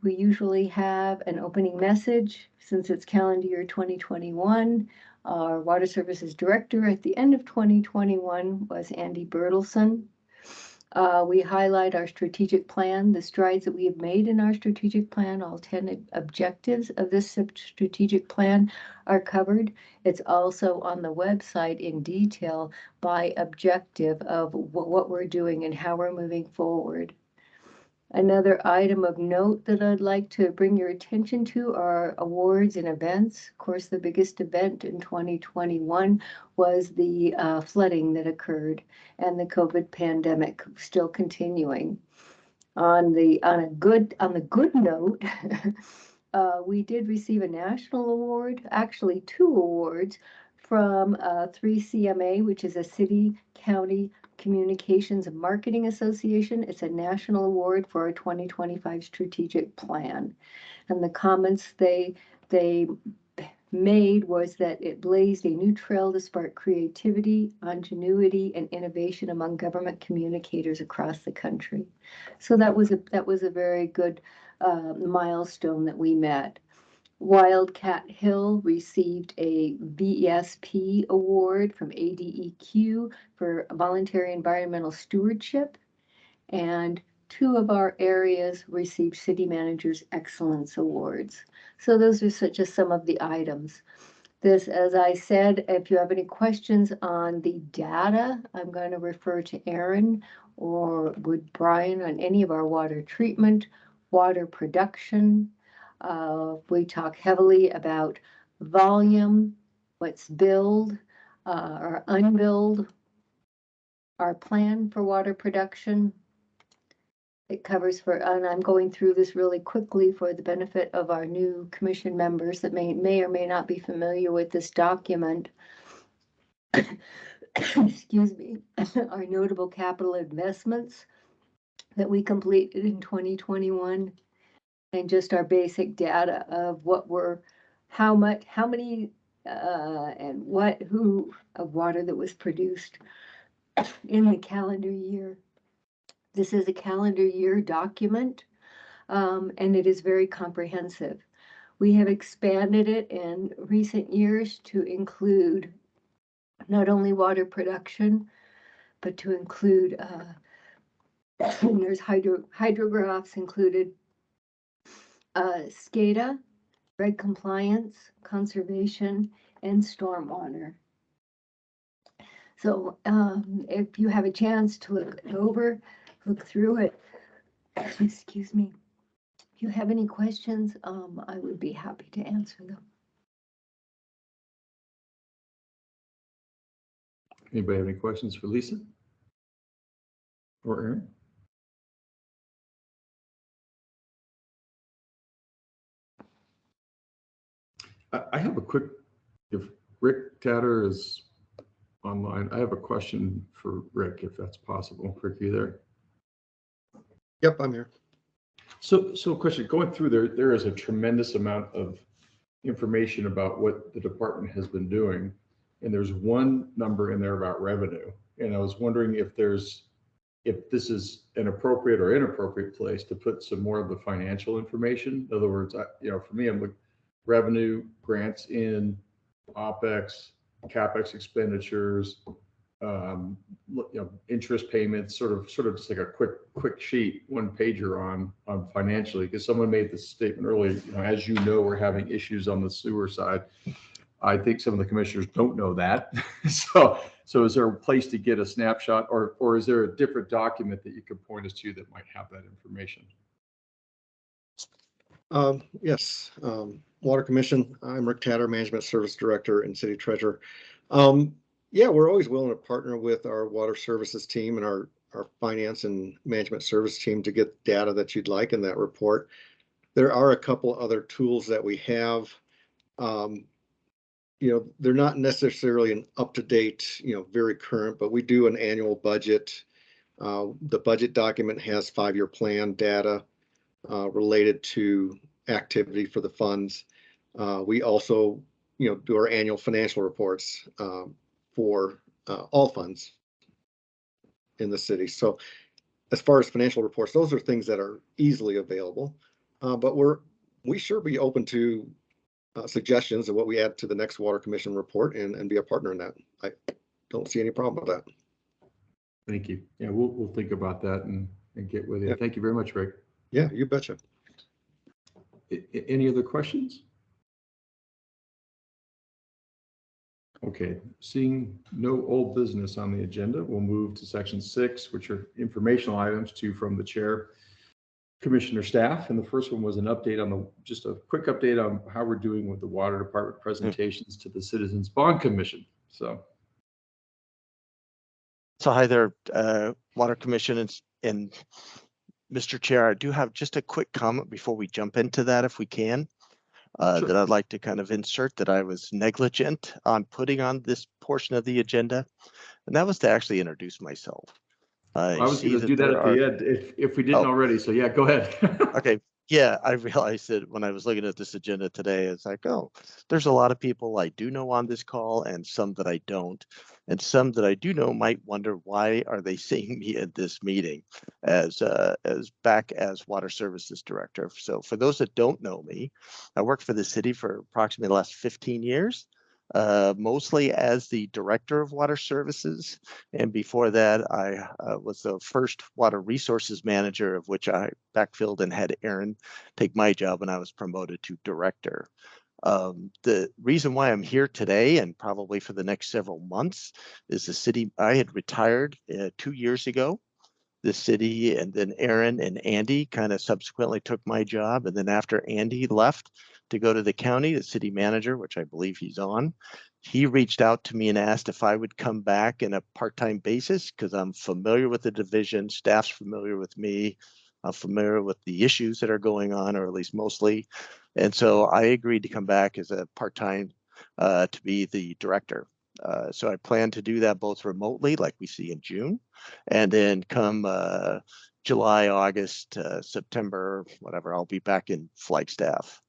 We usually have an opening message since it's calendar year 2021. Our Water Services Director at the end of 2021 was Andy Bertelson. We highlight our strategic plan, the strides that we have made in our strategic plan. All 10 objectives of this strategic plan are covered. It's also on the website in detail by objective of what we're doing and how we're moving forward. Another item of note that I'd like to bring your attention to are awards and events. Of course, the biggest event in 2021 was the flooding that occurred and the COVID pandemic still continuing. On the good note, we did receive a national award, actually 2 awards from 3CMA, which is a city, county, Communications and Marketing Association. It's a national award for our 2025 strategic plan. And the comments they made was that it blazed a new trail to spark creativity, ingenuity, and innovation among government communicators across the country. So that was a very good milestone that we met. Wildcat Hill received a VESP award from ADEQ for voluntary environmental stewardship, and 2 of our areas received City Manager's Excellence Awards. So those are just some of the items. This, as I said, if you have any questions on the data, I'm going to refer to Aaron or would Brian on any of our water treatment, water production. We talk heavily about volume, what's billed or unbilled, our plan for water production. It covers and I'm going through this really quickly for the benefit of our new commission members that may or may not be familiar with this document. Excuse me. Our notable capital investments that we completed in 2021. And just our basic data of how many, and who of water that was produced in the calendar year. This is a calendar year document, and it is very comprehensive. We have expanded it in recent years to include not only water production, but to include, there's hydrographs included, SCADA, reg compliance, conservation, and stormwater. So if you have a chance to look it over, look through it, excuse me. If you have any questions, I would be happy to answer them. Anybody have any questions for Lisa or Aaron? I have a quick, if Rick Tatter is online, I have a question for Rick, if that's possible. Rick, you there? Yep, I'm here. So question, going through there is a tremendous amount of information about what the department has been doing. And there's one number in there about revenue. And I was wondering if this is an appropriate or inappropriate place to put some more of the financial information. In other words, for me, I'm looking revenue, grants in, OpEx, CapEx expenditures, interest payments, sort of just like a quick sheet, one pager on financially, because someone made this statement earlier, as you know, we're having issues on the sewer side. I think some of the commissioners don't know that. So is there a place to get a snapshot, or is there a different document that you could point us to that might have that information? Yes, Water Commission. I'm Rick Tatter, Management Service Director and City Treasurer. Yeah, we're always willing to partner with our water services team and our finance and management service team to get data that you'd like in that report. There are a couple other tools that we have. They're not necessarily an up-to-date, very current, but we do an annual budget. The budget document has 5-year plan data related to activity for the funds. We also, do our annual financial reports for all funds in the city. So as far as financial reports, those are things that are easily available, but we sure be open to suggestions of what we add to the next Water Commission report and be a partner in that. I don't see any problem with that. Thank you. Yeah, we'll think about that and get with you. Yeah. Thank you very much, Rick. Yeah, you betcha. Any other questions? Okay, seeing no old business on the agenda, we'll move to section 6, which are informational items from the chair, commissioner, staff. And the first one was an update on just a quick update on how we're doing with the water department presentations to the Citizens Bond Commission. So hi there, Water Commission and Mr. Chair, I do have just a quick comment before we jump into that, if we can. Sure. That I'd like to kind of insert that I was negligent on putting on this portion of the agenda, and that was to actually introduce myself. I was going to do that at the end if we didn't already. So yeah, go ahead. Okay. Yeah, I realized that when I was looking at this agenda today, it's like, oh, there's a lot of people I do know on this call and some that I don't. And some that I do know might wonder, why are they seeing me at this meeting as back as Water Services Director? So for those that don't know me, I worked for the city for approximately the last 15 years. Mostly as the Director of Water Services. And before that, I was the first Water Resources Manager, of which I backfilled and had Aaron take my job when I was promoted to Director. The reason why I'm here today and probably for the next several months is the city, I had retired 2 years ago. The city and then Aaron and Andy kind of subsequently took my job. And then after Andy left to go to the county, the city manager, which I believe he's on, he reached out to me and asked if I would come back in a part-time basis because I'm familiar with the division, staff's familiar with me, I'm familiar with the issues that are going on, or at least mostly. And so I agreed to come back as a part-time to be the director. So I plan to do that both remotely, like we see in June, and then come July, August, September, whatever, I'll be back in Flagstaff.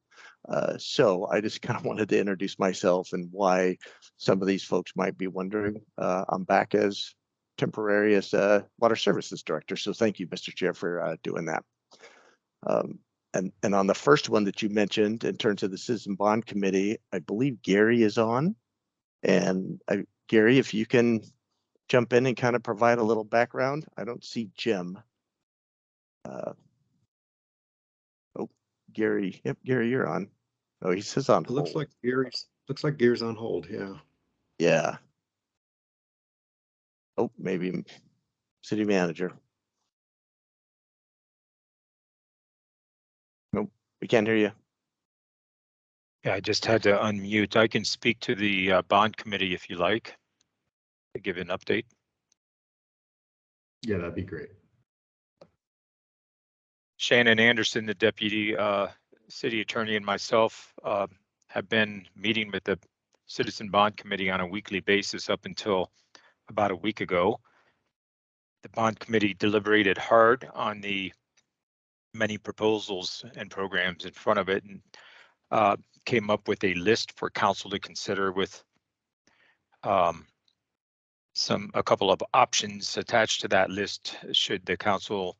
So I just kind of wanted to introduce myself and why some of these folks might be wondering. I'm back as temporary as Water Services Director. So thank you, Mr. Chair, for doing that. And on the first one that you mentioned, in terms of the Citizen Bond Committee, I believe Gary is on. And Gary, if you can jump in and kind of provide a little background. I don't see Jim. Oh, Gary. Yep, Gary, you're on. Oh, he says on It looks hold. like Gary's on hold, yeah. Yeah. Oh, maybe city manager. Nope, we can't hear you. Yeah, I just had to unmute. I can speak to the bond committee if you like to give an update. Yeah, that'd be great. Shannon Anderson, the deputy city attorney, and myself have been meeting with the Citizen Bond Committee on a weekly basis up until about a week ago. The bond committee deliberated hard on the many proposals and programs in front of it and came up with a list for council to consider with a couple of options attached to that list should the council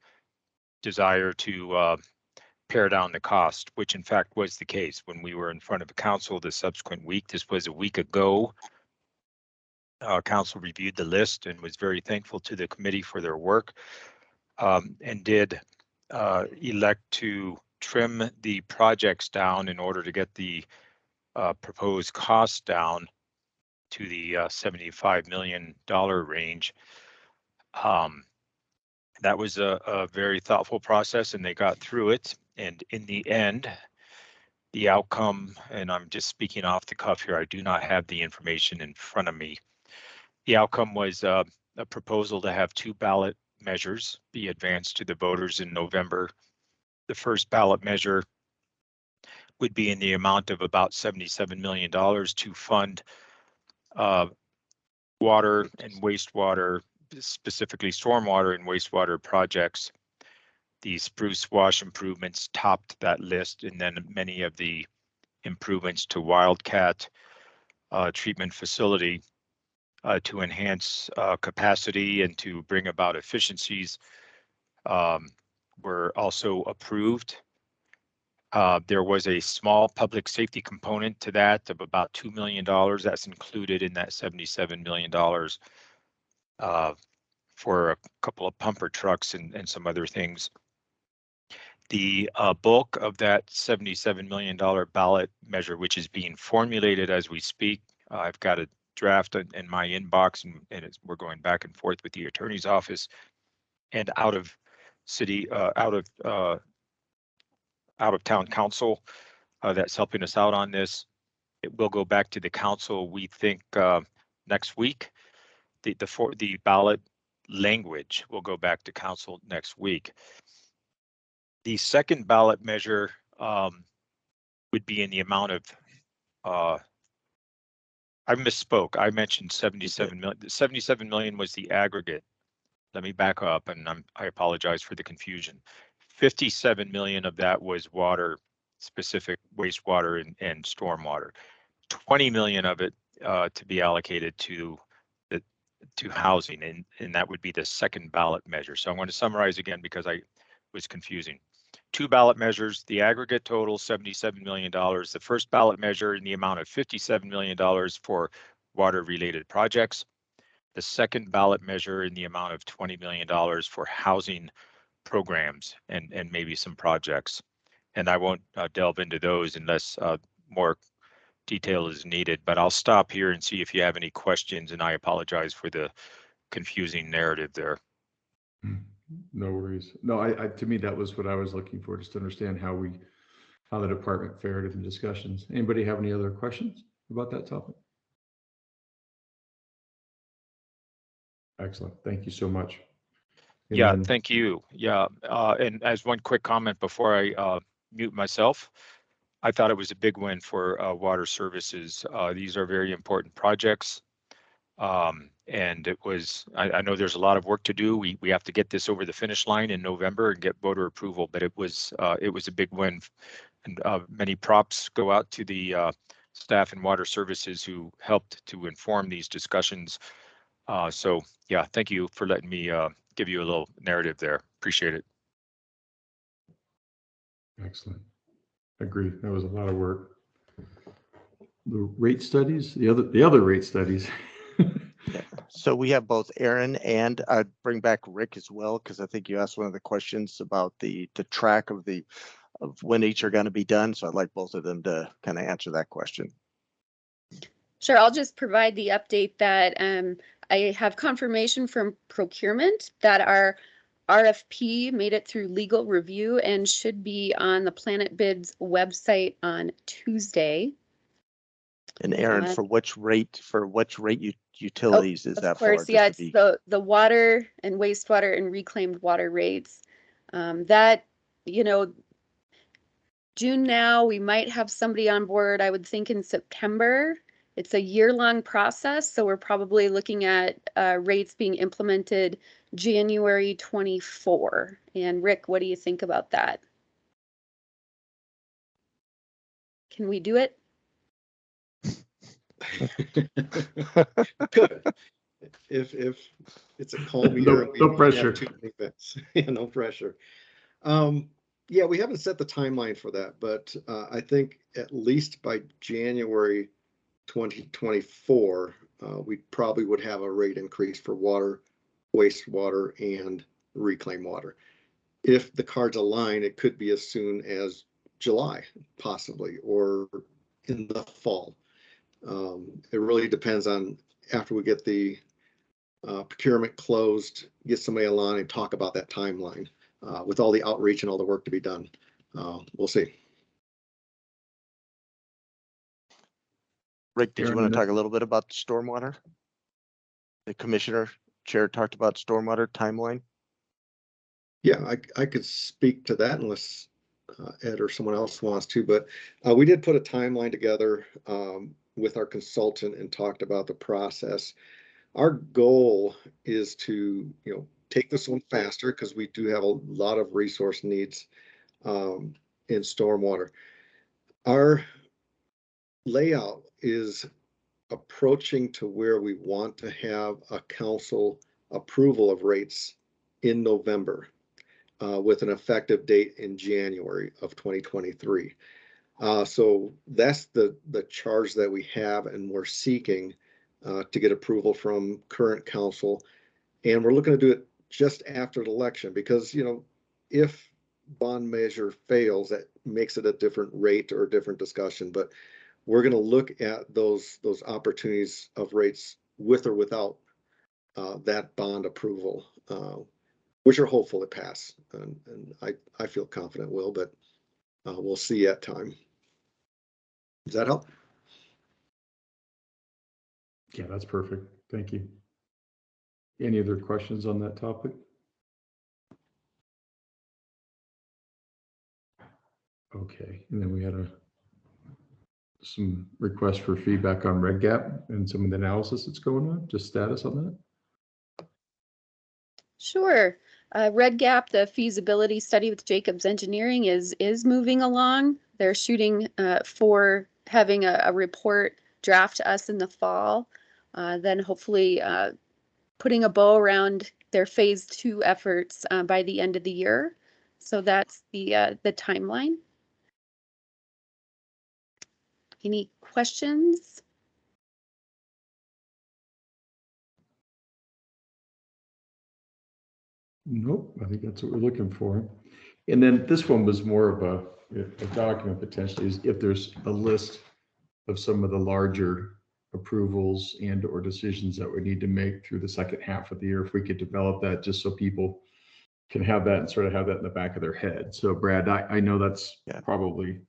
desire to pare down the cost, which in fact was the case when we were in front of the council the subsequent week. This was a week ago. Council reviewed the list and was very thankful to the committee for their work and did elect to trim the projects down in order to get the proposed costs down to the $75 million range. That was a very thoughtful process and they got through it. And in the end, the outcome, and I'm just speaking off the cuff here, I do not have the information in front of me. The outcome was a proposal to have 2 ballot measures be advanced to the voters in November. The first ballot measure would be in the amount of about $77 million to fund water and wastewater, specifically stormwater and wastewater projects. The spruce wash improvements topped that list, and then many of the improvements to Wildcat treatment facility to enhance capacity and to bring about efficiencies were also approved. There was a small public safety component to that of about $2 million. That's included in that $77 million for a couple of pumper trucks and some other things. The bulk of that $77 million ballot measure, which is being formulated as we speak, I've got a draft in my inbox and we're going back and forth with the attorney's office and out of town council that's helping us out on this. It will go back to the council, we think, next week. The ballot language will go back to council next week. The second ballot measure would be in the amount of, I misspoke. I mentioned 77 million. The 77 million was the aggregate. Let me back up, and I apologize for the confusion. 57 million of that was water, specific wastewater and stormwater. 20 million of it to be allocated to housing, and that would be the second ballot measure. So I'm going to summarize again because I was confusing. 2 ballot measures, the aggregate total $77 million. The first ballot measure in the amount of $57 million for water-related projects. The second ballot measure in the amount of $20 million for housing programs and maybe some projects. And I won't delve into those unless more detail is needed, but I'll stop here and see if you have any questions, and I apologize for the confusing narrative there. No worries. No, to me, that was what I was looking for, just to understand how the department fared in the discussions. Anybody have any other questions about that topic? Excellent. Thank you so much. And yeah, then, thank you. Yeah, and as one quick comment before I mute myself, I thought it was a big win for water services. These are very important projects. And it was, I know there's a lot of work to do. We have to get this over the finish line in November and get voter approval, but it was a big win. And many props go out to the staff and water services who helped to inform these discussions. So yeah, thank you for letting me give you a little narrative there. Appreciate it. excellent. Agree. That was a lot of work. The rate studies, the other rate studies. So we have both Aaron and I'd bring back Rick as well, because I think you asked one of the questions about the track of when each are going to be done. So I'd like both of them to kind of answer that question. Sure, I'll just provide the update that I have confirmation from procurement that our RFP made it through legal review and should be on the Planet Bids website on Tuesday. And Aaron, for which rate utilities is that for? Of course, yeah, it's the water and wastewater and reclaimed water rates. That, you know, June now, we might have somebody on board, I would think in September. It's a year-long process, so we're probably looking at rates being implemented January 24. And Rick, what do you think about that? Can we do it? Good. If it's a calm year. No pressure. No pressure. Yeah, we haven't set the timeline for that, but I think at least by January 2024, we probably would have a rate increase for water, wastewater, and reclaimed water. If the cards align, it could be as soon as July, possibly, or in the fall. It really depends on after we get the procurement closed, get somebody along and talk about that timeline with all the outreach and all the work to be done. We'll see. Rick, did you want to talk a little bit about stormwater? The commissioner chair talked about stormwater timeline. Yeah, I could speak to that unless Ed or someone else wants to, but we did put a timeline together with our consultant and talked about the process. Our goal is to, take this one faster because we do have a lot of resource needs in stormwater. Our layout is approaching to where we want to have a council approval of rates in November with an effective date in January of 2023. So that's the charge that we have, and we're seeking to get approval from current council. And we're looking to do it just after the election because, if bond measure fails, that makes it a different rate or a different discussion. But we're going to look at those opportunities of rates with or without that bond approval, which are hopeful to pass. And I feel confident will, but we'll see at time. Does that help? Yeah, that's perfect. Thank you. Any other questions on that topic? Okay, and then we had some requests for feedback on Red Gap and some of the analysis that's going on. Just status on that? Sure. Red Gap, the feasibility study with Jacobs Engineering is moving along. They're shooting for having a report draft to us in the fall, then hopefully putting a bow around their phase 2 efforts by the end of the year. So that's the timeline. Any questions? Nope, I think that's what we're looking for. And then this one was more of a document potentially, is if there's a list of some of the larger approvals and or decisions that we need to make through the second half of the year, if we could develop that just so people can have that and sort of have that in the back of their head. So Brad, I know that's probably,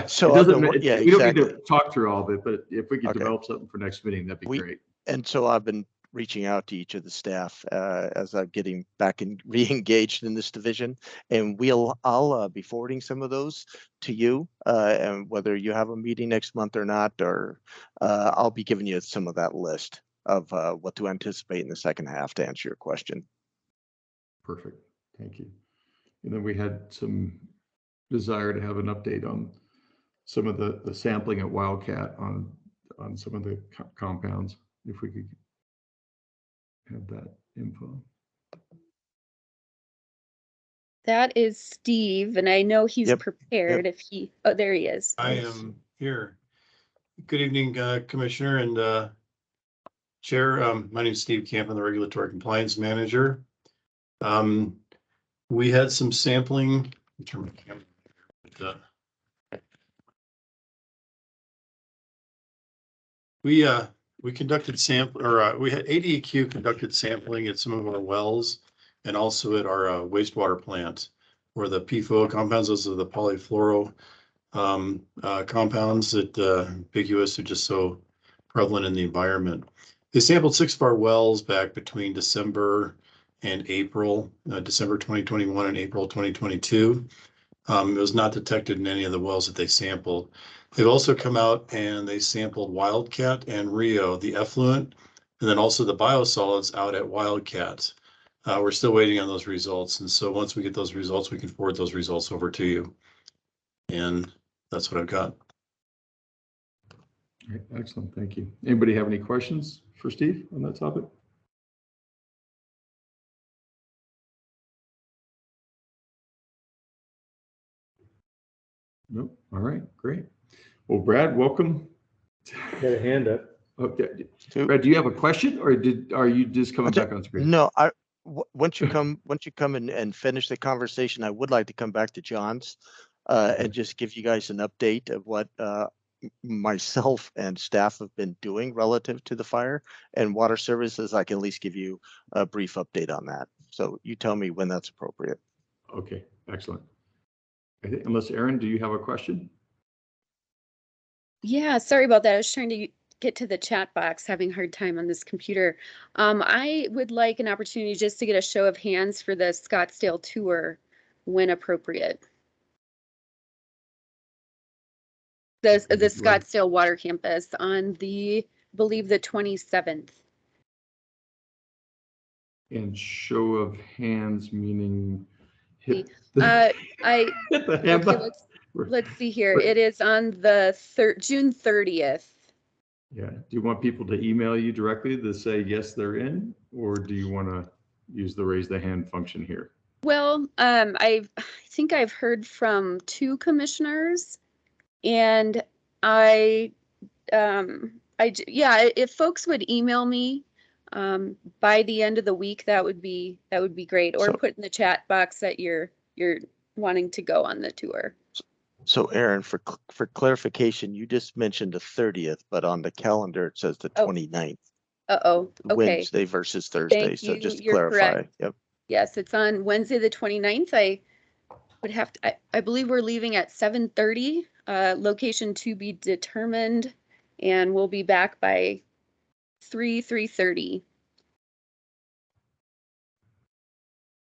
So we don't need exactly. to talk through all of it, but if we could develop something for next meeting, that'd be great. And so I've been reaching out to each of the staff as I'm getting back and re-engaged in this division, and I'll be forwarding some of those to you, and whether you have a meeting next month or not, or I'll be giving you some of that list of what to anticipate in the second half to answer your question. Perfect, thank you. And then we had some desire to have an update on some of the sampling at Wildcat on some of the compounds, if we could have that info. That is Steve, and I know he's prepared if he, oh, there he is. I am here. Good evening, Commissioner and Chair, my name is Steve Camp. I'm the Regulatory Compliance Manager. We had some sampling. We conducted we had ADEQ conducted sampling at some of our wells and also at our wastewater plant, where the PFOA compounds, those are the polyfluoro compounds that ambiguous are just so prevalent in the environment. They sampled 6 of our wells back between December and April, December 2021 and April 2022. It was not detected in any of the wells that they sampled. They've also come out and they sampled Wildcat and Rio, the effluent, and then also the biosolids out at Wildcat. We're still waiting on those results. And so once we get those results, we can forward those results over to you. And that's what I've got. All right, excellent, thank you. Anybody have any questions for Steve on that topic? Nope. All right, great. Well, Brad, welcome. Got a hand up. Okay, Brad, do you have a question, or are you just coming back on screen? No, once you come and finish the conversation, I would like to come back to John's and just give you guys an update of what myself and staff have been doing relative to the fire and water services. I can at least give you a brief update on that. So you tell me when that's appropriate. Okay, excellent. Unless Aaron, do you have a question? Yeah, sorry about that. I was trying to get to the chat box, having a hard time on this computer. I would like an opportunity just to get a show of hands for the Scottsdale tour when appropriate. The Scottsdale Water Campus on I believe the 27th. And show of hands meaning hit hit the hand okay, let's see here. It is on the June 30th. Yeah. Do you want people to email you directly to say yes, they're in, or do you want to use the raise the hand function here? Well, I think I've heard from 2 commissioners, and yeah, if folks would email me by the end of the week, that would be great, or put in the chat box that you're wanting to go on the tour. So Aaron, for clarification, you just mentioned the 30th, but on the calendar it says the 29th. Okay. Wednesday versus Thursday. Thank so you. just to You're clarify. correct. Yep. Yes, it's on Wednesday the 29th. I would have to, I believe we're leaving at 7:30, location to be determined, and we'll be back by 3:30.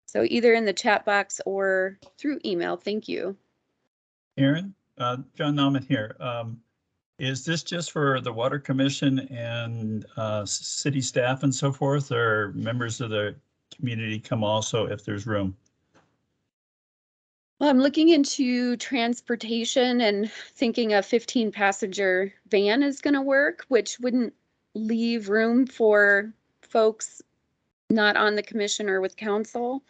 So either in the chat box or through email. Thank you. Aaron, John Nauman here. Is this just for the Water Commission and city staff and so forth, or members of the community come also if there's room? Well, I'm looking into transportation and thinking a 15-passenger van is going to work, which wouldn't leave room for folks not on the commission or with council.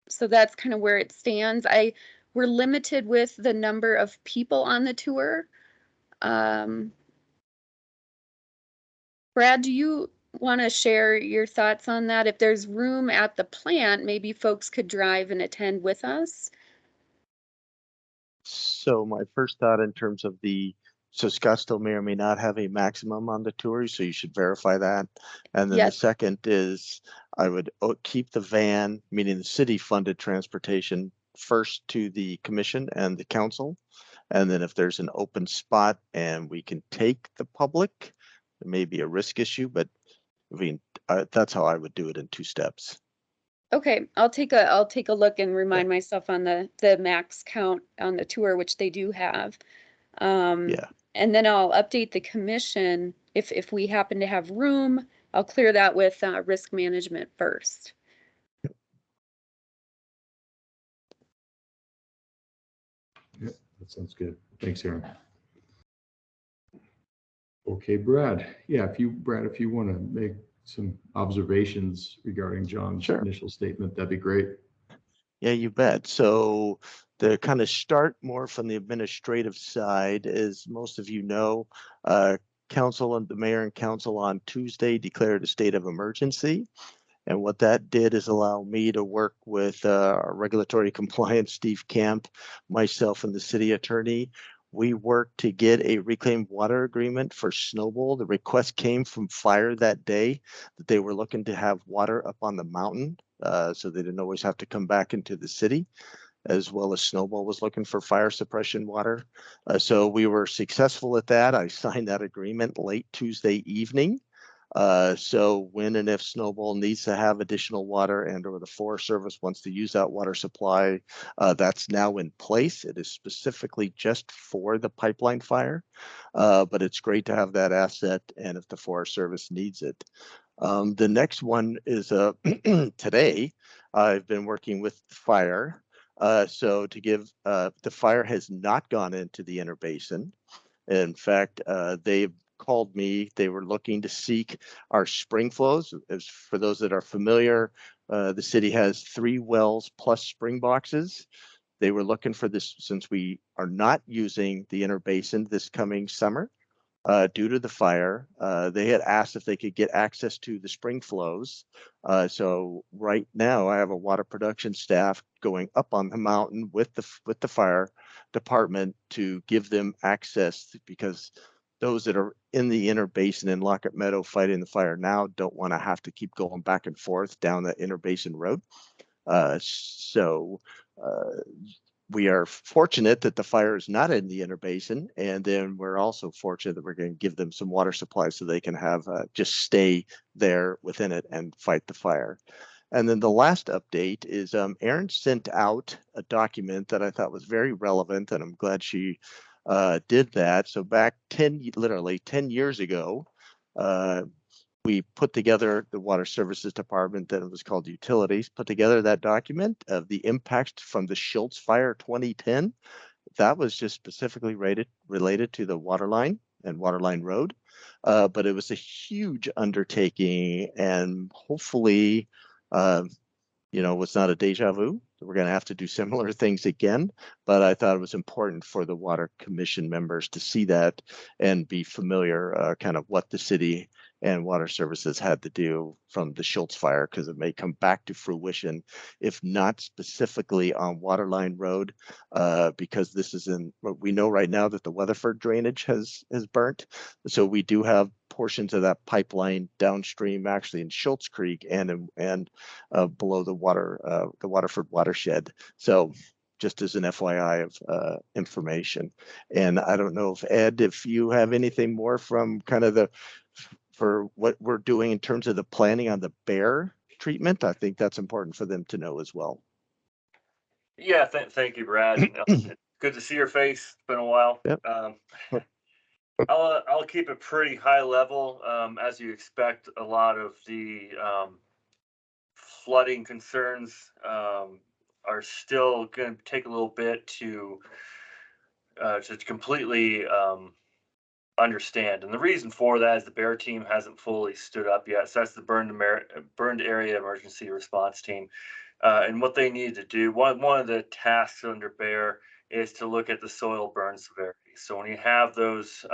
So that's kind of where it stands. We're limited with the number of people on the tour. Brad, do you want to share your thoughts on that? If there's room at the plant, maybe folks could drive and attend with us. So my first thought in terms of so Scottsdale may or may not have a maximum on the tour, so you should verify that. And then the second is I would keep the van, meaning the city funded transportation, first to the commission and the council. And then if there's an open spot and we can take the public, it may be a risk issue, but I mean, that's how I would do it in 2 steps. Okay, I'll take a look and remind myself on the max count on the tour, which they do have. Yeah. And then I'll update the commission if we happen to have room. I'll clear that with risk management first. Yeah, that sounds good. Thanks, Aaron. Okay, Brad. Yeah, if you want to make some observations regarding John's initial statement, that'd be great. Yeah, you bet. So To kind of start more from the administrative side, as most of you know, council and the mayor and council on Tuesday declared a state of emergency. And what that did is allow me to work with our regulatory compliance, Steve Camp, myself, and the city attorney. We worked to get a reclaimed water agreement for Snowball. The request came from fire that day that they were looking to have water up on the mountain, so they didn't always have to come back into the city, as well as Snowball was looking for fire suppression water. So we were successful at that. I signed that agreement late Tuesday evening. So when and if Snowball needs to have additional water and or the Forest Service wants to use that water supply, that's now in place. It is specifically just for the pipeline fire, but it's great to have that asset and if the Forest Service needs it. The next one is today, I've been working with fire. So to give, the fire has not gone into the inner basin. In fact, they've called me. They were looking to seek our spring flows. As for those that are familiar, the city has 3 wells plus spring boxes. They were looking for this since we are not using the inner basin this coming summer. Due to the fire, they had asked if they could get access to the spring flows. So right now I have a water production staff going up on the mountain with the fire department to give them access, because those that are in the inner basin in Lockett Meadow fighting the fire now don't want to have to keep going back and forth down the inner basin road. So we are fortunate that the fire is not in the inner basin, and then we're also fortunate that we're going to give them some water supply so they can have just stay there within it and fight the fire. And then the last update is Erin sent out a document that I thought was very relevant, and I'm glad she did that. So back literally 10 years ago, we put together, the Water Services Department, that it was called Utilities, put together that document of the impact from the Schultz Fire 2010. That was just specifically related to the water line and Waterline Road. But it was a huge undertaking, and hopefully, it's not a deja vu. We're going to have to do similar things again, but I thought it was important for the Water Commission members to see that and be familiar kind of what the city and Water Services had to do from the Schultz fire, because it may come back to fruition, if not specifically on Waterline Road, because this is we know right now that the Weatherford drainage has burnt. So we do have portions of that pipeline downstream, actually in Schultz Creek and below the Waterford watershed. So just as an FYI of information. And I don't know if Ed, if you have anything more from kind of for what we're doing in terms of the planning on the bear treatment. I think that's important for them to know as well. Yeah, thank you, Brad. Good to see your face. It's been a while. Yep. I'll keep it pretty high level. As you expect, a lot of the flooding concerns are still going to take a little bit to completely understand. And the reason for that is the bear team hasn't fully stood up yet. So that's the burned area emergency response team. And what they need to do, one of the tasks under bear is to look at the soil burn severity. So when you have those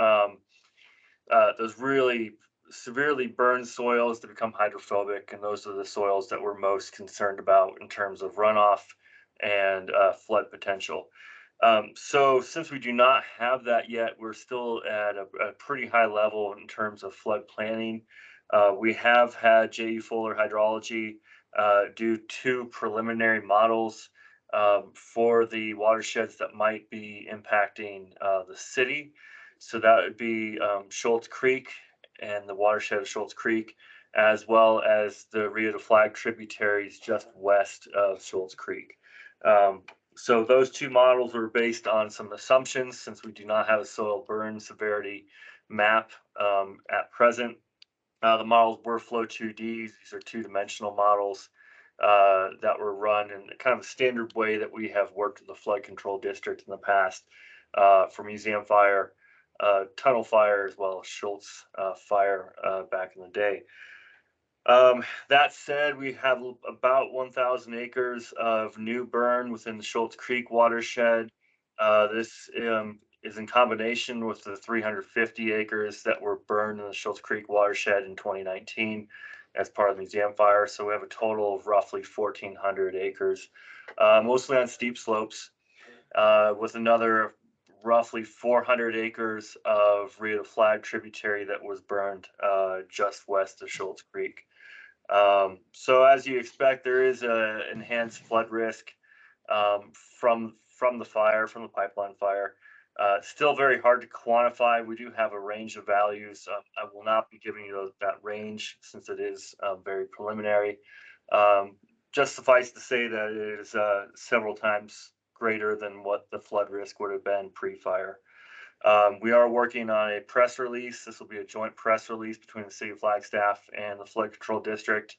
really severely burned soils that become hydrophobic, and those are the soils that we're most concerned about in terms of runoff and flood potential. So since we do not have that yet, we're still at a pretty high level in terms of flood planning. We have had J.E. Fuller Hydrology do 2 preliminary models for the watersheds that might be impacting the city. So that would be Schultz Creek and the watershed of Schultz Creek, as well as the Rio de Flag tributaries just west of Schultz Creek. So those 2 models were based on some assumptions, since we do not have a soil burn severity map at present. The models were Flow 2Ds. These are 2-dimensional models that were run in kind of a standard way that we have worked with the flood control district in the past for museum fire, tunnel fire, as well as Schultz fire back in the day. That said, we have about 1,000 acres of new burn within the Schultz Creek watershed. This is in combination with the 350 acres that were burned in the Schultz Creek watershed in 2019 as part of the museum fire. So we have a total of roughly 1,400 acres, mostly on steep slopes, with another roughly 400 acres of Rio de Flag tributary that was burned just west of Schultz Creek. So as you expect, there is an enhanced flood risk from the fire, from the pipeline fire. Still very hard to quantify. We do have a range of values. I will not be giving you that range since it is very preliminary. Just suffice to say that it is several times greater than what the flood risk would have been pre-fire. We are working on a press release. This will be a joint press release between the City of Flagstaff and the Flood Control District.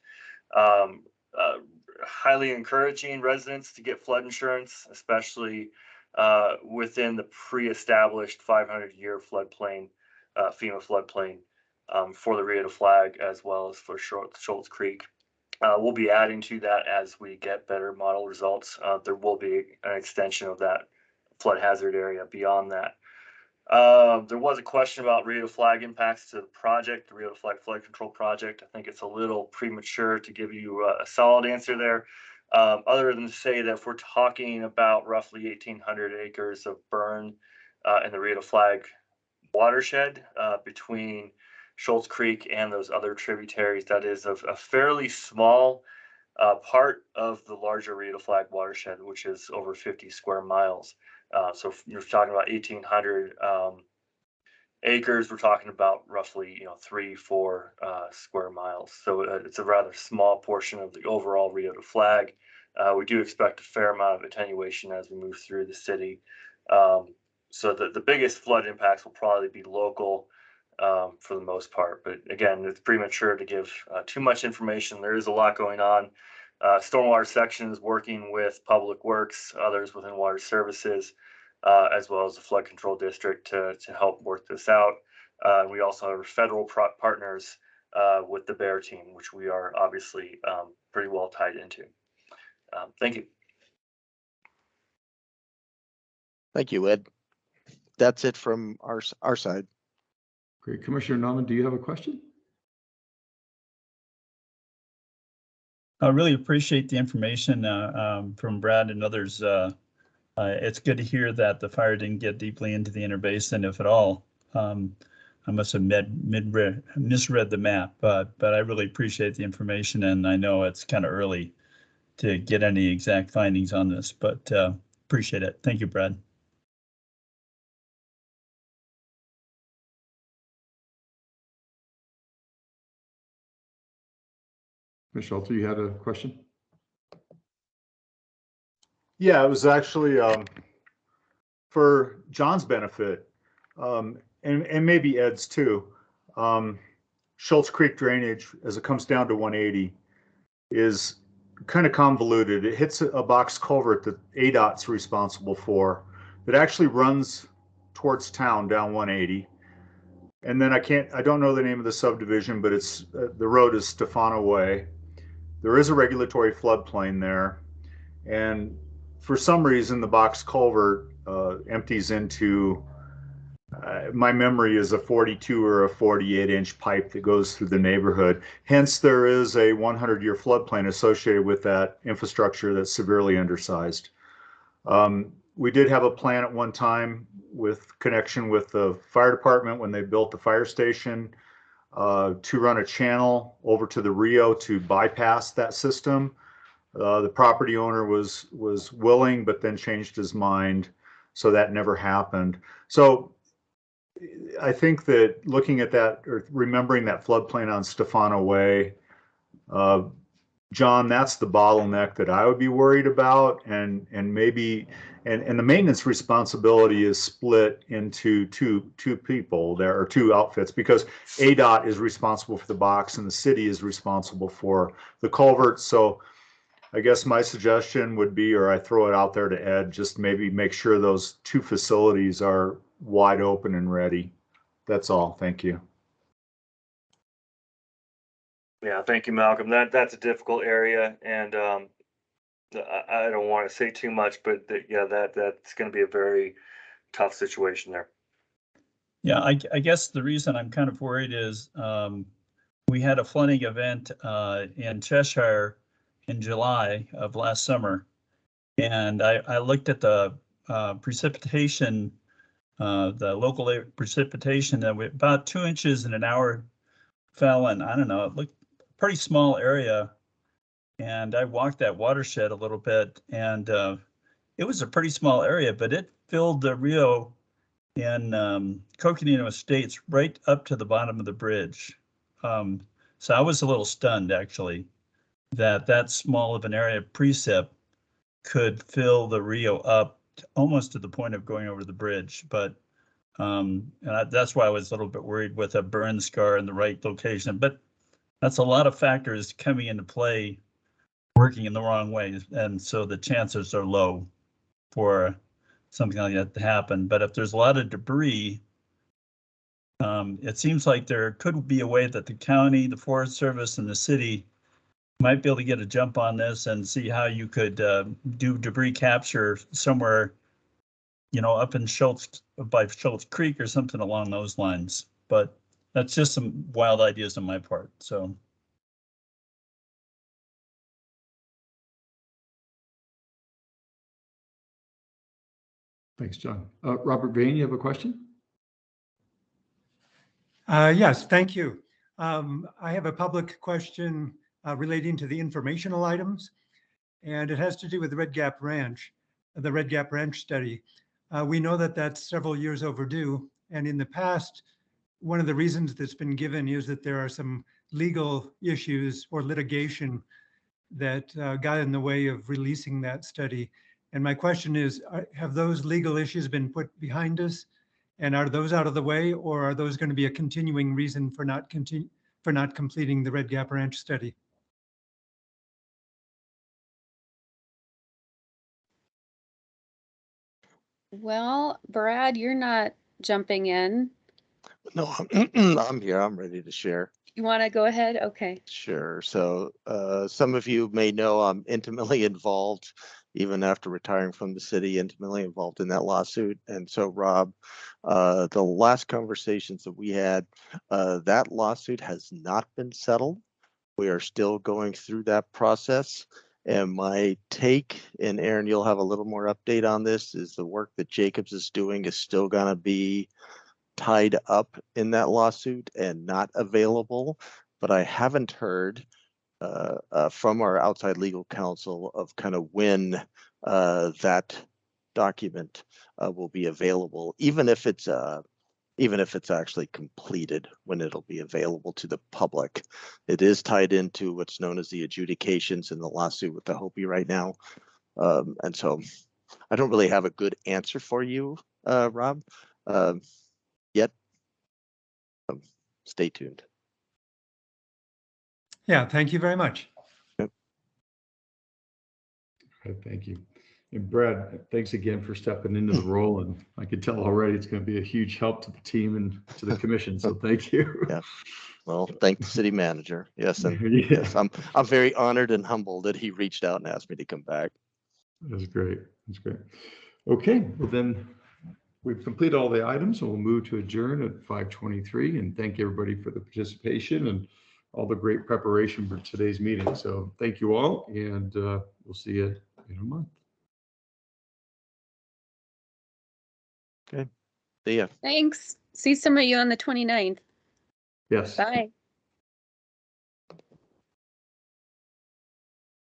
Highly encouraging residents to get flood insurance, especially within the pre-established 500-year floodplain, FEMA floodplain for the Rio de Flag, as well as for Schultz Creek. We'll be adding to that as we get better model results. There will be an extension of that flood hazard area beyond that. There was a question about Rio de Flag impacts to the project, the Rio de Flag flood control project. I think it's a little premature to give you a solid answer there, other than to say that if we're talking about roughly 1,800 acres of burn in the Rio de Flag watershed between Schultz Creek and those other tributaries, that is a fairly small part of the larger Rio de Flag watershed, which is over 50 square miles. So if you're talking about 1,800 acres, we're talking about roughly 3-4 square miles. So it's a rather small portion of the overall Rio de Flag. We do expect a fair amount of attenuation as we move through the city. So the biggest flood impacts will probably be local for the most part. But again, it's premature to give too much information. There is a lot going on. Stormwater section is working with Public Works, others within Water Services, as well as the Flood Control District to help work this out. We also have federal partners with the BEAR team, which we are obviously pretty well tied into. Thank you. Thank you, Ed. That's it from our side. Great. Commissioner Nauman, do you have a question? I really appreciate the information from Brad and others. It's good to hear that the fire didn't get deeply into the inner basin, if at all. I must have misread the map, but I really appreciate the information, and I know it's kind of early to get any exact findings on this, but appreciate it. Thank you, Brad. Ms. Shelter, you had a question? Yeah, it was actually for John's benefit, and maybe Ed's too. Schultz Creek drainage, as it comes down to 180, is kind of convoluted. It hits a box culvert that ADOT's responsible for that actually runs towards town down 180. And then I don't know the name of the subdivision, but it's the road is Stefano Way. There is a regulatory floodplain there, and for some reason the box culvert empties into my memory is a 42 or a 48-inch pipe that goes through the neighborhood. Hence, there is a 100-year floodplain associated with that infrastructure that's severely undersized. We did have a plan at one time with connection with the fire department when they built the fire station to run a channel over to the Rio to bypass that system. The property owner was willing, but then changed his mind, so that never happened. So I think that looking at that or remembering that floodplain on Stefano Way, John, that's the bottleneck that I would be worried about, and maybe and the maintenance responsibility is split into two people there, or two outfits, because ADOT is responsible for the box and the city is responsible for the culvert. So I guess my suggestion would be, or I throw it out there to Ed, just maybe make sure those two facilities are wide open and ready. That's all. Thank you. Yeah, thank you, Malcolm. That's a difficult area, and I don't want to say too much, but yeah, that's going to be a very tough situation there. Yeah, I guess the reason I'm kind of worried is we had a flooding event in Cheshire in July of last summer, and I looked at the precipitation, the local precipitation, that about 2 inches in an hour fell, and I don't know, it looked a pretty small area. And I walked that watershed a little bit, and it was a pretty small area, but it filled the Rio in Coconino Estates right up to the bottom of the bridge. So I was a little stunned, actually, that small of an area of precip could fill the Rio up almost to the point of going over the bridge. But that's why I was a little bit worried with a burn scar in the right location. But that's a lot of factors coming into play, working in the wrong way, and so the chances are low for something like that to happen. But if there's a lot of debris, it seems like there could be a way that the county, the Forest Service, and the city might be able to get a jump on this and see how you could do debris capture somewhere, up in by Schultz Creek or something along those lines. But that's just some wild ideas on my part. So. Thanks, John. Robert Vane, you have a question? Yes, thank you. I have a public question relating to the informational items, and it has to do with the Red Gap Ranch, the Red Gap Ranch study. We know that that's several years overdue, and in the past, one of the reasons that's been given is that there are some legal issues or litigation that got in the way of releasing that study. And my question is, have those legal issues been put behind us? And are those out of the way, or are those going to be a continuing reason for not completing the Red Gap Ranch study? Well, Brad, you're not jumping in. No, I'm here. I'm ready to share. You want to go ahead? Okay. Sure. So some of you may know I'm intimately involved, even after retiring from the city, intimately involved in that lawsuit. And so, Rob, the last conversations that we had, that lawsuit has not been settled. We are still going through that process. And my take, and Aaron, you'll have a little more update on this, is the work that Jacobs is doing is still going to be tied up in that lawsuit and not available. But I haven't heard from our outside legal counsel of kind of when that document will be available, even if it's actually completed, when it'll be available to the public. It is tied into what's known as the adjudications in the lawsuit with the Hopi right now. And so I don't really have a good answer for you, Rob, yet. Stay tuned. Yeah, thank you very much. Okay, thank you. And Brad, thanks again for stepping into the role. And I can tell already it's going to be a huge help to the team and to the commission. So thank you. Yeah. Well, thank the city manager. Yes, and Yeah. yes, I'm very honored and humbled that he reached out and asked me to come back. That's great. That's great. Okay, well then we've completed all the items, and we'll move to adjourn at 5:23. And thank everybody for the participation and all the great preparation for today's meeting. So thank you all, and we'll see you in a month. Okay. See ya. Thanks. See some of you on the 29th. Yes. Bye.